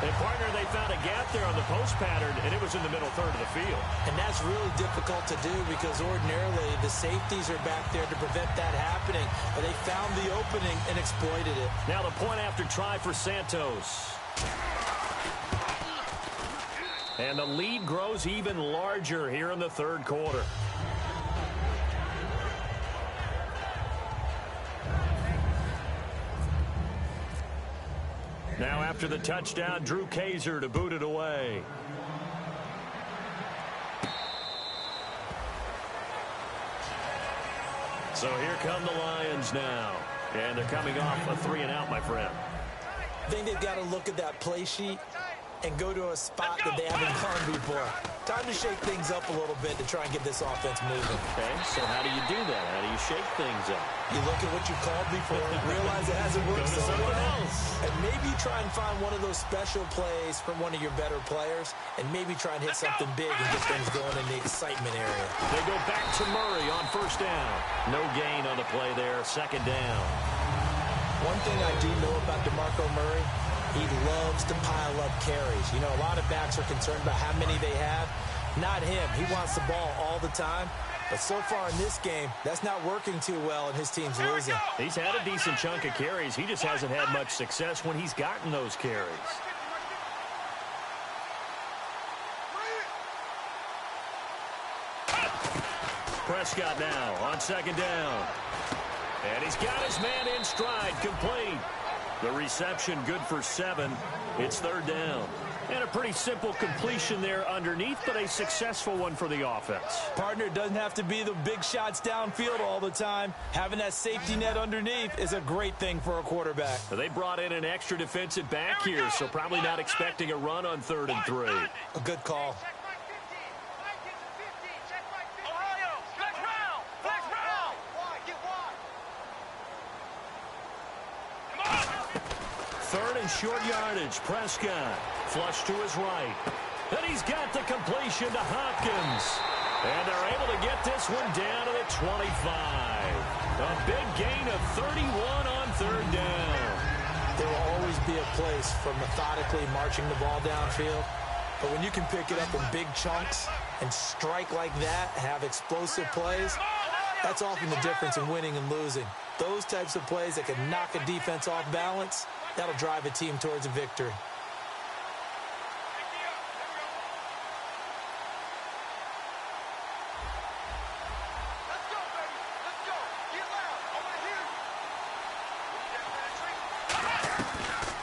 Speaker 2: And, partner, they found a gap there on the post pattern, and it was in the middle 3rd of the field.
Speaker 3: And that's really difficult to do because ordinarily the safeties are back there to prevent that happening. But they found the opening and exploited it.
Speaker 2: Now the point after try for Santos. And the lead grows even larger here in the 3rd quarter. Now after the touchdown, Drew Kaiser to boot it away. So here come the Lions now. And they're coming off a 3-and-out, my friend.
Speaker 3: I think they've got to look at that play sheet and go to a spot that they haven't gone before. Time to shake things up a little bit to try and get this offense moving.
Speaker 2: Okay, so how do you do that? How do you shake things up?
Speaker 3: You look at what you called before, realize it hasn't worked so well, and maybe try and find one of those special plays from one of your better players, and maybe try and hit something big and get things going in the excitement area.
Speaker 2: They go back to Murray on first down. No gain on the play there, second down.
Speaker 3: One thing I do know about DeMarco Murray, he loves to pile up carries. You know, a lot of backs are concerned about how many they have. Not him. He wants the ball all the time. But so far in this game, that's not working too well, and his team's losing.
Speaker 2: He's had a decent chunk of carries. He just hasn't had much success when he's gotten those carries. Prescott now on second down. And he's got his man in stride, complete. The reception good for 7. It's third down. And a pretty simple completion there underneath, but a successful one for the offense.
Speaker 3: Partner, it doesn't have to be the big shots downfield all the time. Having that safety net underneath is a great thing for a quarterback.
Speaker 2: They brought in an extra defensive back here, so probably not expecting a run on 3rd and 3.
Speaker 3: A good call.
Speaker 2: Third and short yardage. Prescott flush to his right. And he's got the completion to Hopkins. And they're able to get this one down to the 25. A big gain of 31 on 3rd down.
Speaker 3: There will always be a place for methodically marching the ball downfield. But when you can pick it up in big chunks and strike like that, have explosive plays, that's often the difference in winning and losing. Those types of plays that can knock a defense off balance, that'll drive a team towards a victory.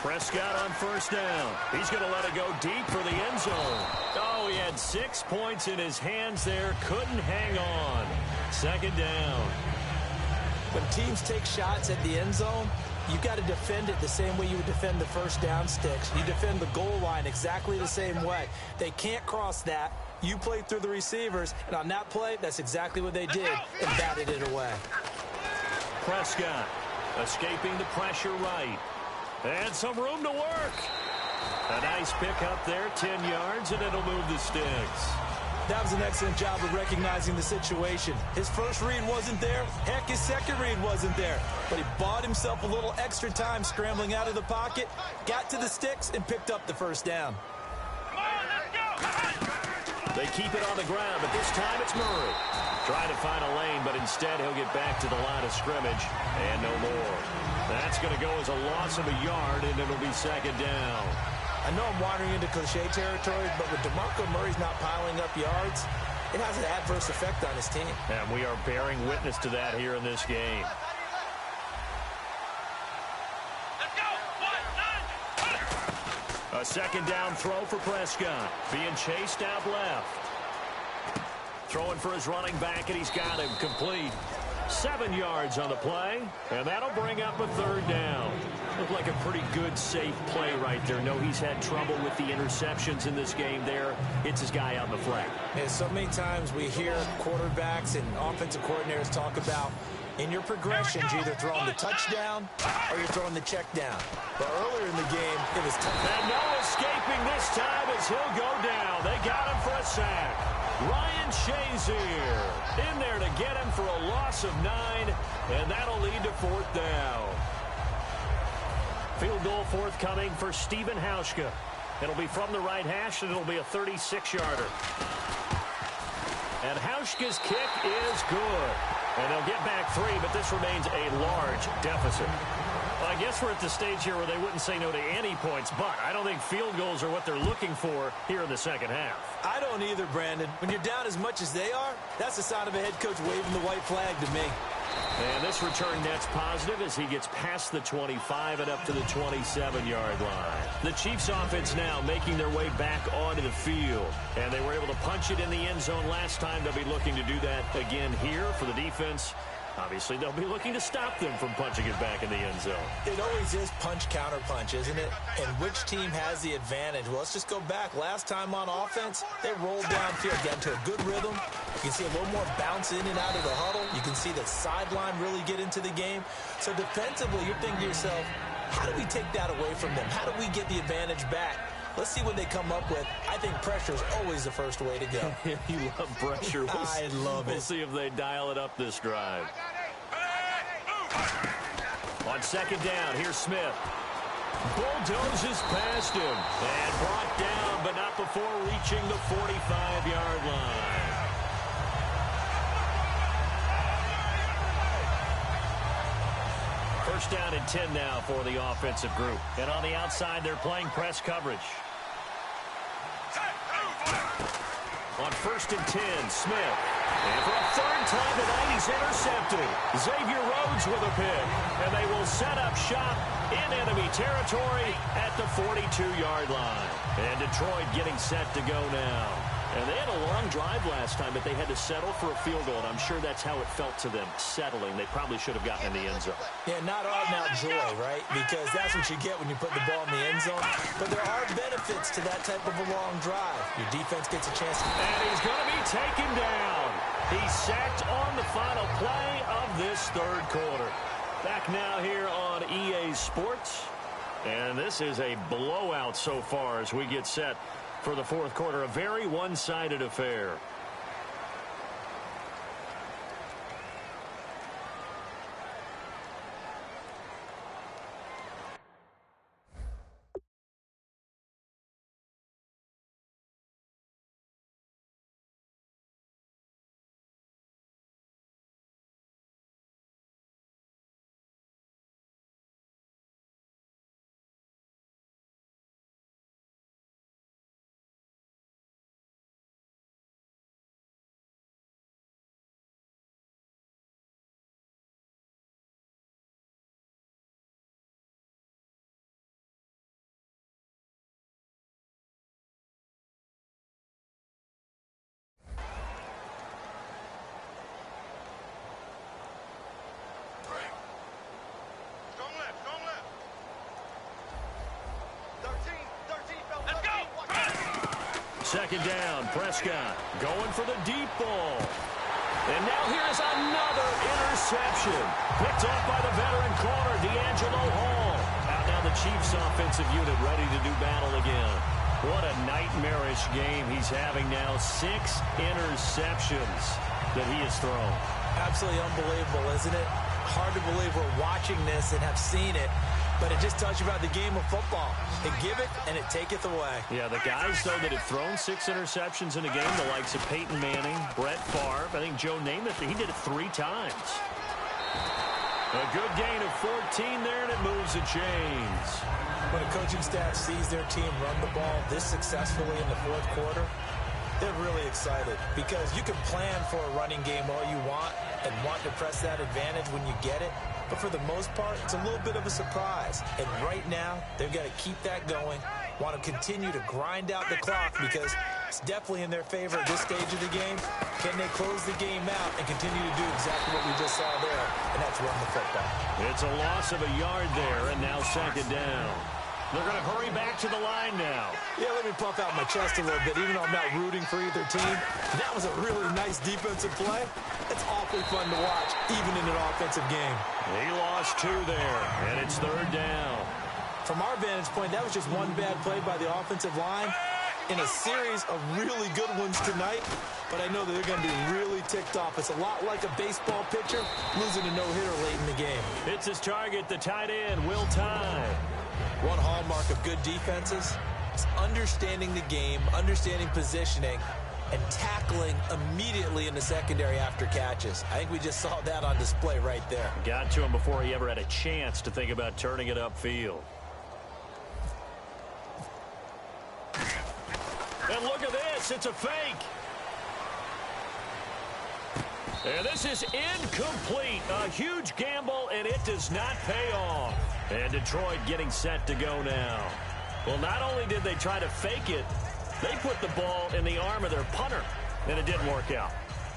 Speaker 2: Prescott on first down. He's going to let it go deep for the end zone. Oh, he had 6 points in his hands there. Couldn't hang on. Second down.
Speaker 3: When teams take shots at the end zone, you've got to defend it the same way you would defend the first down sticks. You defend the goal line exactly the same way. They can't cross that. You play through the receivers, and on that play, that's exactly what they did and batted it away.
Speaker 2: Prescott escaping the pressure right. And some room to work. A nice pickup there, 10 yards, and it'll move the sticks.
Speaker 3: That was an excellent job of recognizing the situation. His first read wasn't there. Heck, his second read wasn't there. But he bought himself a little extra time scrambling out of the pocket, got to the sticks, and picked up the first down.
Speaker 2: They keep it on the ground, but this time it's Murray. Trying to find a lane, but instead he'll get back to the line of scrimmage, and no more. That's going to go as a loss of a yard, and it'll be second down.
Speaker 3: I know I'm wandering into cliche territory, but when DeMarco Murray's not piling up yards, it has an adverse effect on his team.
Speaker 2: And we are bearing witness to that here in this game. A second down throw for Prescott. Being chased out left. Throwing for his running back, and he's got him complete. 7 yards on the play, and that'll bring up a third down. Looked like a pretty good, safe play right there. No, he's had trouble with the interceptions in this game there. Hits his guy on the flat.
Speaker 3: Yeah, so many times we hear quarterbacks and offensive coordinators talk about in your progressions, you're either throwing the touchdown or you're throwing the check down. But earlier in the game, it was tough.
Speaker 2: And no escaping this time as he'll go down. They got him for a sack. Ryan Shazier in there to get him for a loss of 9, and that'll lead to fourth down. Field goal forthcoming for Stephen Hauschka. It'll be from the right hash, and it'll be a 36-yarder. And Hauschka's kick is good. And they'll get back 3, but this remains a large deficit. Well, I guess we're at the stage here where they wouldn't say no to any points, but I don't think field goals are what they're looking for here in the second half.
Speaker 3: I don't either, Brandon. When you're down as much as they are, that's the sign of a head coach waving the white flag to me.
Speaker 2: And this return net's positive as he gets past the 25 and up to the 27-yard line. The Chiefs offense now making their way back onto the field. And they were able to punch it in the end zone last time. They'll be looking to do that again here for the defense. Obviously, they'll be looking to stop them from punching it back in the end zone.
Speaker 3: It always is punch-counter-punch, isn't it? And which team has the advantage? Well, let's just go back. Last time on offense, they rolled downfield, got into a good rhythm. You can see a little more bounce in and out of the huddle. You can see the sideline really get into the game. So defensively, you're thinking to yourself, how do we take that away from them? How do we get the advantage back? Let's see what they come up with. I think pressure is always the first way to go.
Speaker 2: You love pressure.
Speaker 3: I love it.
Speaker 2: We'll see if they dial it up this drive. On second down, here's Smith. Bulldozes past him. And brought down, but not before reaching the 45-yard line. First down and 10 now for the offensive group. And on the outside, they're playing press coverage. On first and 10, Smith. And for a third time tonight, he's intercepted. Xavier Rhodes with a pick. And they will set up shop in enemy territory at the 42-yard line. And Detroit getting set to go now. And they had a long drive last time, but they had to settle for a field goal. And I'm sure that's how it felt to them, settling. They probably should have gotten in the end zone.
Speaker 3: Yeah, not out-and-out joy, right? Because that's what you get when you put the ball in the end zone. But there are benefits to that type of a long drive. Your defense gets a chance to...
Speaker 2: And he's going to be taken down. He's sacked on the final play of this third quarter. Back now here on EA Sports. And this is a blowout so far as we get set for the fourth quarter. A very one-sided affair. Second down, Prescott going for the deep ball. And now here's another interception. Picked off by the veteran corner, D'Angelo Hall. Out now the Chiefs offensive unit ready to do battle again. What a nightmarish game he's having now. 6 interceptions that he has thrown.
Speaker 3: Absolutely unbelievable, isn't it? Hard to believe we're watching this and have seen it. But it just tells you about the game of football. They give it, and it taketh away.
Speaker 2: Yeah, the guys, though, that have thrown 6 interceptions in a game, the likes of Peyton Manning, Brett Favre, I think Joe Namath, he did it 3 times. A good gain of 14 there, and it moves the chains.
Speaker 3: When a coaching staff sees their team run the ball this successfully in the fourth quarter, they're really excited because you can plan for a running game all you want and want to press that advantage when you get it. But for the most part, it's a little bit of a surprise. And right now, they've got to keep that going, want to continue to grind out the clock because it's definitely in their favor at this stage of the game. Can they close the game out and continue to do exactly what we just saw there, and that's run the football.
Speaker 2: It's a loss of a yard there, and now second down. They're going to hurry back to the line now.
Speaker 3: Yeah, let me puff out my chest a little bit, even though I'm not rooting for either team. That was a really nice defensive play. It's awfully fun to watch, even in an offensive game.
Speaker 2: He lost 2 there, and it's third down.
Speaker 3: From our vantage point, that was just one bad play by the offensive line in a series of really good ones tonight. But I know that they're going to be really ticked off. It's a lot like a baseball pitcher losing a no-hitter late in the game.
Speaker 2: It's his target, the tight end, Will Tye.
Speaker 3: One hallmark of good defenses is understanding the game, understanding positioning, and tackling immediately in the secondary after catches. I think we just saw that on display right there.
Speaker 2: Got to him before he ever had a chance to think about turning it upfield. And look at this, it's a fake. And this is incomplete. A huge gamble, and it does not pay off. And Detroit getting set to go now. Well, not only did they try to fake it, they put the ball in the arm of their punter, and it didn't work out.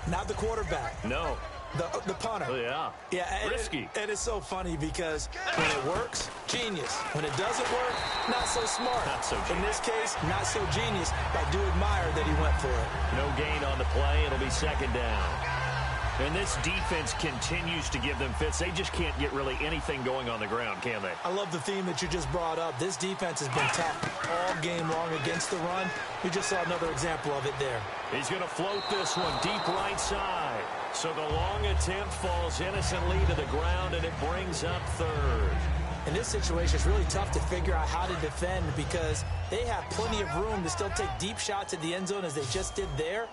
Speaker 3: Not the quarterback.
Speaker 2: No.
Speaker 3: The punter.
Speaker 2: Oh, yeah.
Speaker 3: Yeah,
Speaker 2: Risky.
Speaker 3: And it's so funny because when it works, genius. When it doesn't work, not so smart.
Speaker 2: Not so genius.
Speaker 3: In this case, not so genius. I do admire that he went for it.
Speaker 2: No gain on the play. It'll be second down. And this defense continues to give them fits. They just can't get really anything going on the ground, can they?
Speaker 3: I love the theme that you just brought up. This defense has been tough all game long against the run. We just saw another example of it there.
Speaker 2: He's going to float this one deep right side. So the long attempt falls innocently to the ground, and it brings up third.
Speaker 3: In this situation, it's really tough to figure out how to defend because they have plenty of room to still take deep shots at the end zone as they just did there.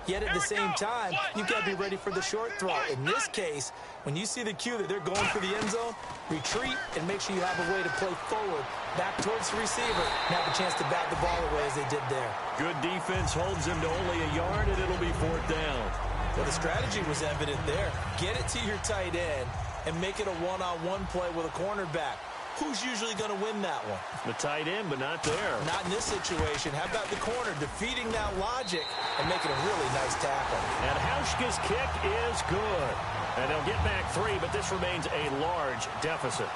Speaker 3: Yet at the same time, you've got to be ready for the short throw. In this case, when you see the cue that they're going for the end zone, retreat and make sure you have a way to play forward, back towards the receiver, and have a chance to bat the ball away as they did there.
Speaker 2: Good defense holds him to only a yard, and it'll be fourth down.
Speaker 3: Well, the strategy was evident there. Get it to your tight end and make it a one-on-one play with a cornerback. Who's usually going to win that one?
Speaker 2: The tight end, but not there.
Speaker 3: Not in this situation. How about the corner defeating that logic and making a really nice tackle?
Speaker 2: And Hauschka's kick is good. And they'll get back 3, but this remains a large deficit.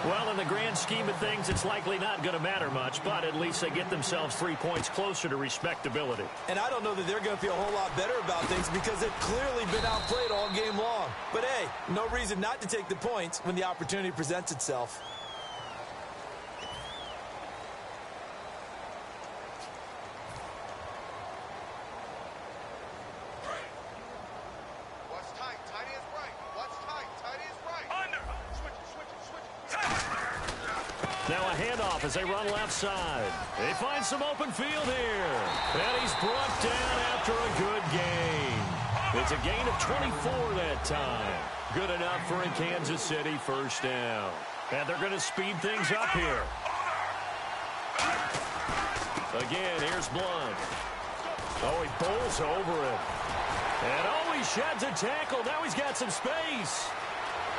Speaker 2: Well, in the grand scheme of things, it's likely not going to matter much, but at least they get themselves 3 points closer to respectability.
Speaker 3: And I don't know that they're going to feel a whole lot better about things because they've clearly been outplayed all game long. But, hey, no reason not to take the points when the opportunity presents itself.
Speaker 2: Now a handoff as they run left side. They find some open field here. And he's brought down after a good gain. It's a gain of 24 that time. Good enough for a Kansas City first down. And they're going to speed things up here. Again, here's Blunt. Oh, he bowls over it. And oh, he sheds a tackle. Now he's got some space.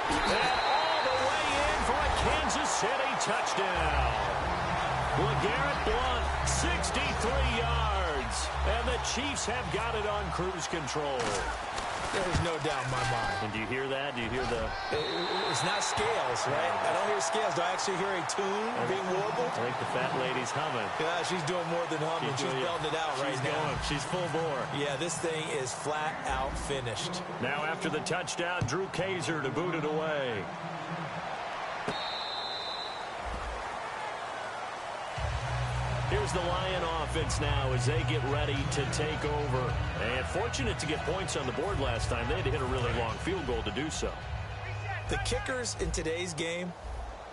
Speaker 2: And all the way in for a Kansas City touchdown. LeGarrette Blunt, 63 yards. And the Chiefs have got it on cruise control.
Speaker 3: There's no doubt in my mind.
Speaker 2: And do you hear that? Do you hear the...
Speaker 3: It's not scales, right? I don't hear scales. Do I actually hear a tune being warbled?
Speaker 2: I think the fat lady's humming.
Speaker 3: Yeah, she's doing more than humming. She's belting it out right now.
Speaker 2: She's full bore.
Speaker 3: Yeah, this thing is flat out finished.
Speaker 2: Now after the touchdown, Drew Kaiser to boot it away. Here's the Lion offense now as they get ready to take over. And fortunate to get points on the board last time. They had to hit a really long field goal to do so.
Speaker 3: The kickers in today's game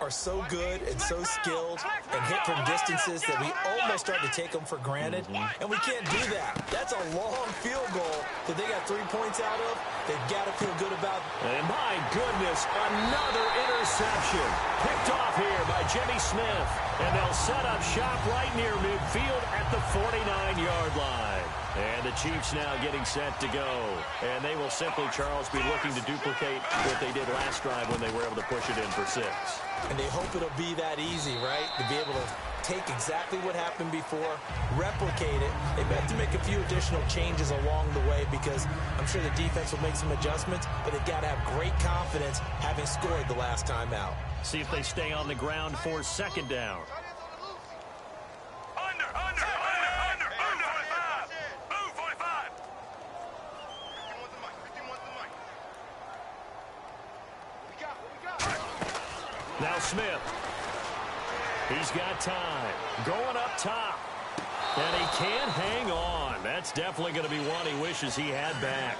Speaker 3: are so good and so skilled and hit from distances that we almost start to take them for granted. And we can't do that. That's a long field goal that they got 3 points out of. They've got to feel good about.
Speaker 2: And my goodness, another interception. Picked off here by Jimmy Smith. And they'll set up shop right near midfield at the 49-yard line. And the Chiefs now getting set to go. And they will simply, Charles, be looking to duplicate what they did last drive when they were able to push it in for 6.
Speaker 3: And they hope it'll be that easy, right? To be able to take exactly what happened before, replicate it. They have to make a few additional changes along the way because I'm sure the defense will make some adjustments, but they've got to have great confidence having scored the last time out.
Speaker 2: See if they stay on the ground for second down.
Speaker 4: Under 45. Move 45. 51's the mic. 51's the mic. What we got?
Speaker 2: Now Smith. He's got time. Going up top. And he can't hang on. That's definitely going to be one he wishes he had back.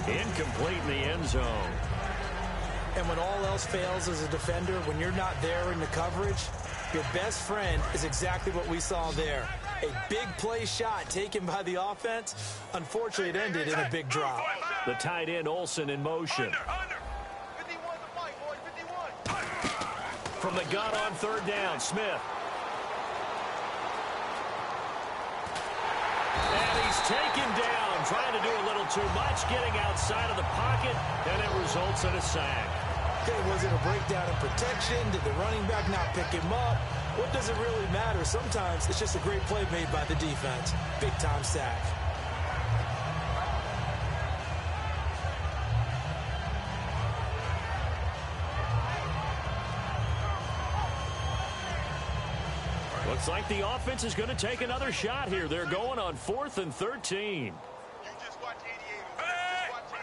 Speaker 2: Incomplete in the end zone.
Speaker 3: And when all else fails as a defender, when you're not there in the coverage, your best friend is exactly what we saw there. A big play shot taken by the offense. Unfortunately, it ended in a big drop.
Speaker 2: The tight end Olsen in motion.
Speaker 4: Under. 51's the mic, boy. 51.
Speaker 2: From the gun on third down, Smith. And he's taken down, trying to do a little too much, getting outside of the pocket, and it results in a sack.
Speaker 3: Okay, was it a breakdown in protection? Did the running back not pick him up? What does it really matter? Sometimes it's just a great play made by the defense. Big-time sack.
Speaker 2: Looks like the offense is going to take another shot here. They're going on 4th and 13.
Speaker 4: You just watch 88. Just watch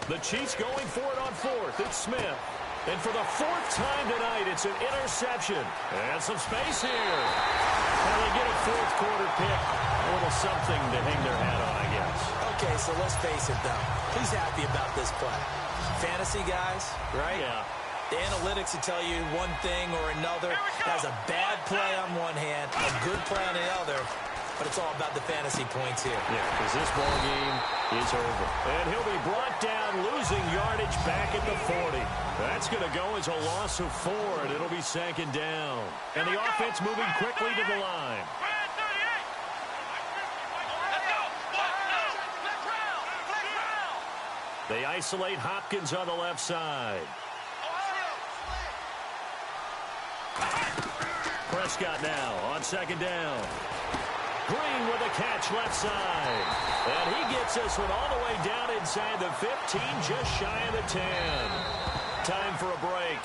Speaker 4: 88.
Speaker 2: The Chiefs going for it on 4th. It's Smith. And for the 4th time tonight, it's an interception. And some space here. And they get a 4th quarter pick. A little something to hang their hat on, I guess.
Speaker 3: Okay, so let's face it, though. Who's happy about this play? Fantasy guys, right?
Speaker 2: Yeah.
Speaker 3: The analytics will tell you one thing or another. Has a bad play on one hand, a good play on the other. But it's all about the fantasy points here.
Speaker 2: Yeah, because this ball game is over. And he'll be brought down, losing yardage back at the 40. That's going to go as a loss of 4, and it'll be 2nd down. And the offense moving quickly to the line. They isolate Hopkins on the left side. Prescott now on 2nd down. Green with a catch left side. And he gets this one all the way down inside the 15, just shy of the 10. Time for a break.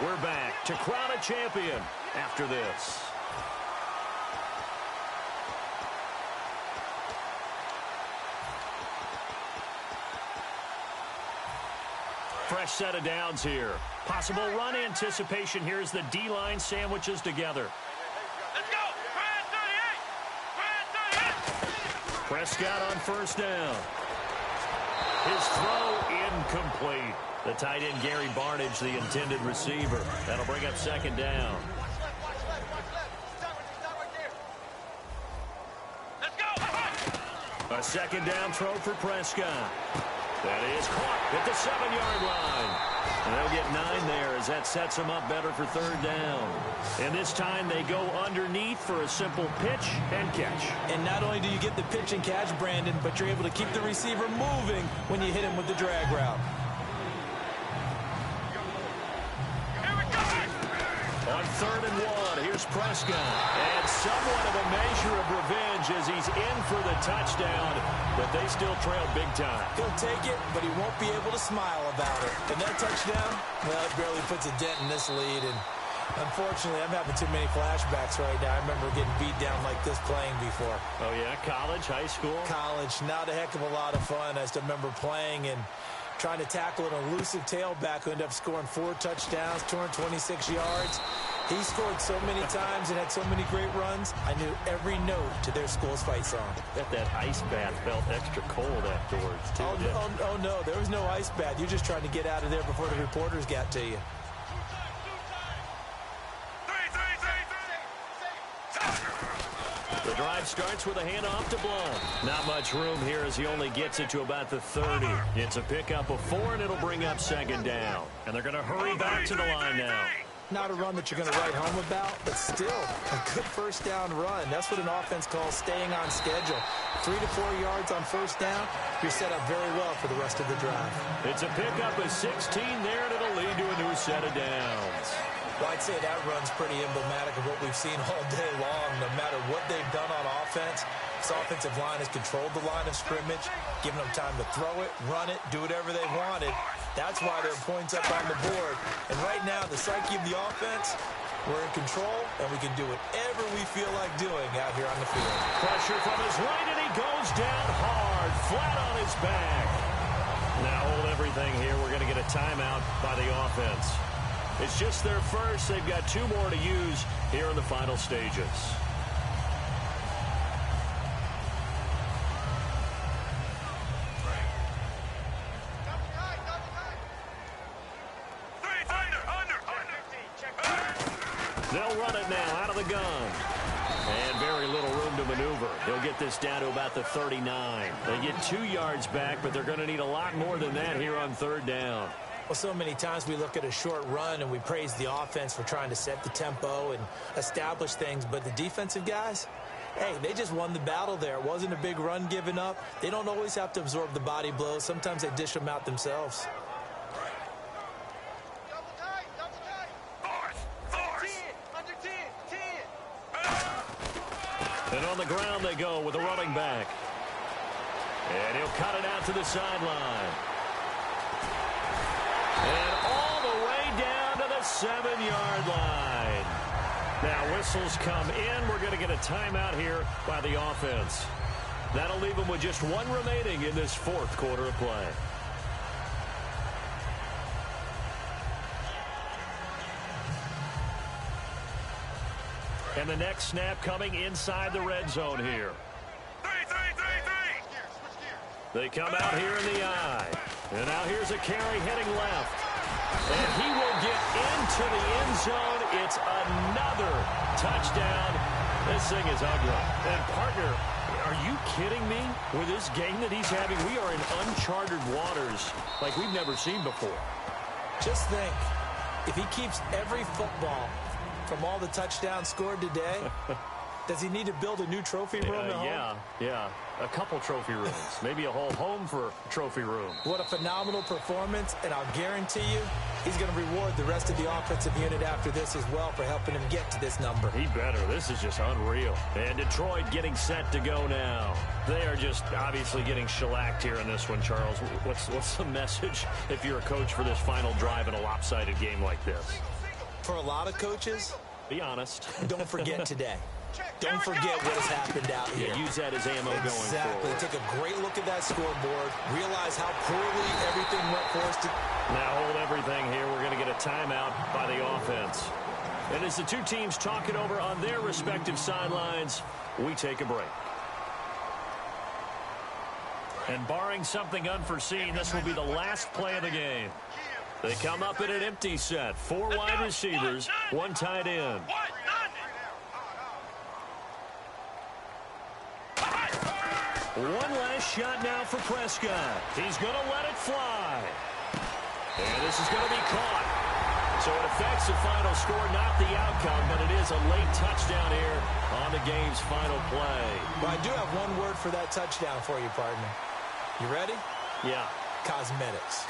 Speaker 2: We're back to crown a champion after this. Fresh set of downs here. Possible run anticipation here as the D-line sandwiches together.
Speaker 4: Let's go.
Speaker 2: Prescott on 1st down. His throw incomplete. The tight end Gary Barnidge, the intended receiver. That'll bring up 2nd down. A 2nd down throw for Prescott. That is caught at the 7-yard line. And they'll get 9 there as that sets them up better for 3rd down. And this time they go underneath for a simple pitch and catch.
Speaker 3: And not only do you get the pitch and catch, Brandon, but you're able to keep the receiver moving when you hit him with the drag route.
Speaker 2: On 3rd and 1, here's Prescott. And somewhat of a measure of revenge as he's in for the touchdown, but they still trail big time.
Speaker 3: He'll take it, but he won't be able to smile about it. And that touchdown, well, it barely puts a dent in this lead. And unfortunately, I'm having too many flashbacks right now. I remember getting beat down like this playing before.
Speaker 2: Oh, yeah? College, high school?
Speaker 3: College, not a heck of a lot of fun. I still remember playing and trying to tackle an elusive tailback who ended up scoring 4 touchdowns, 226 yards. He scored so many times and had so many great runs, I knew every note to their school's fight song.
Speaker 2: Bet that ice bath felt extra cold afterwards, too.
Speaker 3: Oh, no, there was no ice bath. You're just trying to get out of there before the reporters got to you.
Speaker 2: The drive starts with a handoff to Blunt. Not much room here as he only gets it to about the 30. It's a pickup of 4, and it'll bring up 2nd down. And they're going to hurry back to the line now.
Speaker 3: Not a run that you're going to write home about, but still a good 1st down run. That's what an offense calls staying on schedule. 3 to 4 yards on 1st down, you're set up very well for the rest of the drive.
Speaker 2: It's a pickup of 16 there, and it'll lead to a new set of downs.
Speaker 3: Well, I'd say that run's pretty emblematic of what we've seen all day long. No matter what they've done on offense, this offensive line has controlled the line of scrimmage, given them time to throw it, run it, do whatever they wanted. That's why there are points up on the board. And right now, the psyche of the offense, we're in control, and we can do whatever we feel like doing out here on the field.
Speaker 2: Pressure from his right, and he goes down hard, flat on his back. Now hold everything here. We're going to get a timeout by the offense. It's just their first. They've got 2 more to use here in the final stages. They'll run it now out of the gun. And very little room to maneuver. They'll get this down to about the 39. They get 2 yards back, but they're going to need a lot more than that here on 3rd down.
Speaker 3: Well, so many times we look at a short run and we praise the offense for trying to set the tempo and establish things, but the defensive guys, hey, they just won the battle there. It wasn't a big run given up. They don't always have to absorb the body blows. Sometimes they dish them out themselves.
Speaker 2: And on the ground they go with the running back. And he'll cut it out to the sideline. And all the way down to the 7-yard line. Now whistles come in. We're going to get a timeout here by the offense. That'll leave them with just one remaining in this fourth quarter of play. And the next snap coming inside the red zone here. They come out here in the eye. And now here's a carry heading left. And he will get into the end zone. It's another touchdown. This thing is ugly. And partner, are you kidding me? With this game that he's having, we are in uncharted waters like we've never seen before.
Speaker 3: Just think, if he keeps every football from all the touchdowns scored today, does he need to build a new trophy room at home?
Speaker 2: Yeah. A couple trophy rooms. Maybe a whole home for trophy room.
Speaker 3: What a phenomenal performance, and I'll guarantee you he's going to reward the rest of the offensive unit after this as well for helping him get to this number.
Speaker 2: He better. This is just unreal. And Detroit getting set to go now. They are just obviously getting shellacked here in this one, Charles. What's the message if you're a coach for this final drive in a lopsided game like this?
Speaker 3: For a lot of coaches,
Speaker 2: be honest.
Speaker 3: Don't forget today. Don't forget what has happened out here.
Speaker 2: Yeah, use that as ammo going forward.
Speaker 3: Exactly. Take a great look at that scoreboard. Realize how poorly everything went for us.
Speaker 2: Now hold everything here. We're going to get a timeout by the offense. And as the two teams talk it over on their respective sidelines, we take a break. And barring something unforeseen, this will be the last play of the game. They come up in an empty set. 4 wide receivers, 1 tight end. One last shot now for Prescott. He's going to let it fly. And this is going to be caught. So it affects the final score, not the outcome, but it is a late touchdown here on the game's final play.
Speaker 3: Well, I do have one word for that touchdown for you, partner. You ready?
Speaker 2: Yeah.
Speaker 3: Cosmetics.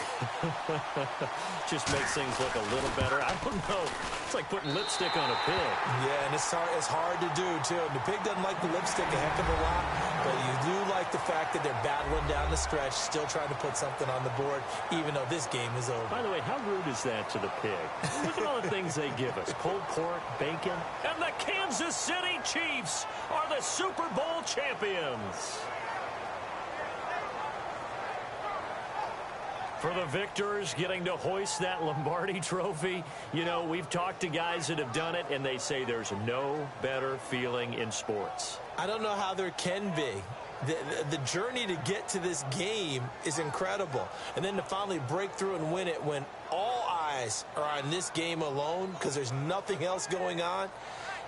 Speaker 2: Just makes things look a little better. I don't know. It's like putting lipstick on a pig.
Speaker 3: Yeah, and it's hard to do, too. And the pig doesn't like the lipstick a heck of a lot, but you do like the fact that they're battling down the stretch, still trying to put something on the board, even though this game is over.
Speaker 2: By the way, how rude is that to the pig? Look at all the things they give us. Pulled pork, bacon. And the Kansas City Chiefs are the Super Bowl champions. For the victors getting to hoist that Lombardi trophy, you know, we've talked to guys that have done it, and they say there's no better feeling in sports.
Speaker 3: I don't know how there can be. The journey to get to this game is incredible. And then to finally break through and win it when all eyes are on this game alone because there's nothing else going on,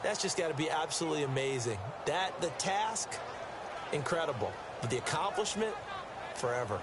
Speaker 3: that's just got to be absolutely amazing. The task, incredible. But the accomplishment, forever.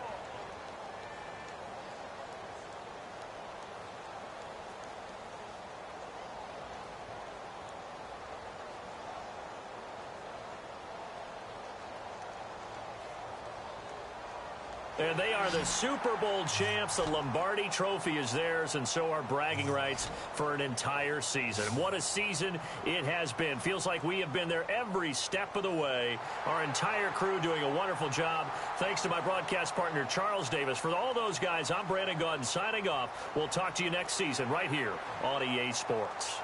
Speaker 2: And they are the Super Bowl champs. The Lombardi trophy is theirs, and so are bragging rights for an entire season. What a season it has been. Feels like we have been there every step of the way. Our entire crew doing a wonderful job. Thanks to my broadcast partner, Charles Davis. For all those guys, I'm Brandon Gaudin signing off. We'll talk to you next season right here on EA Sports.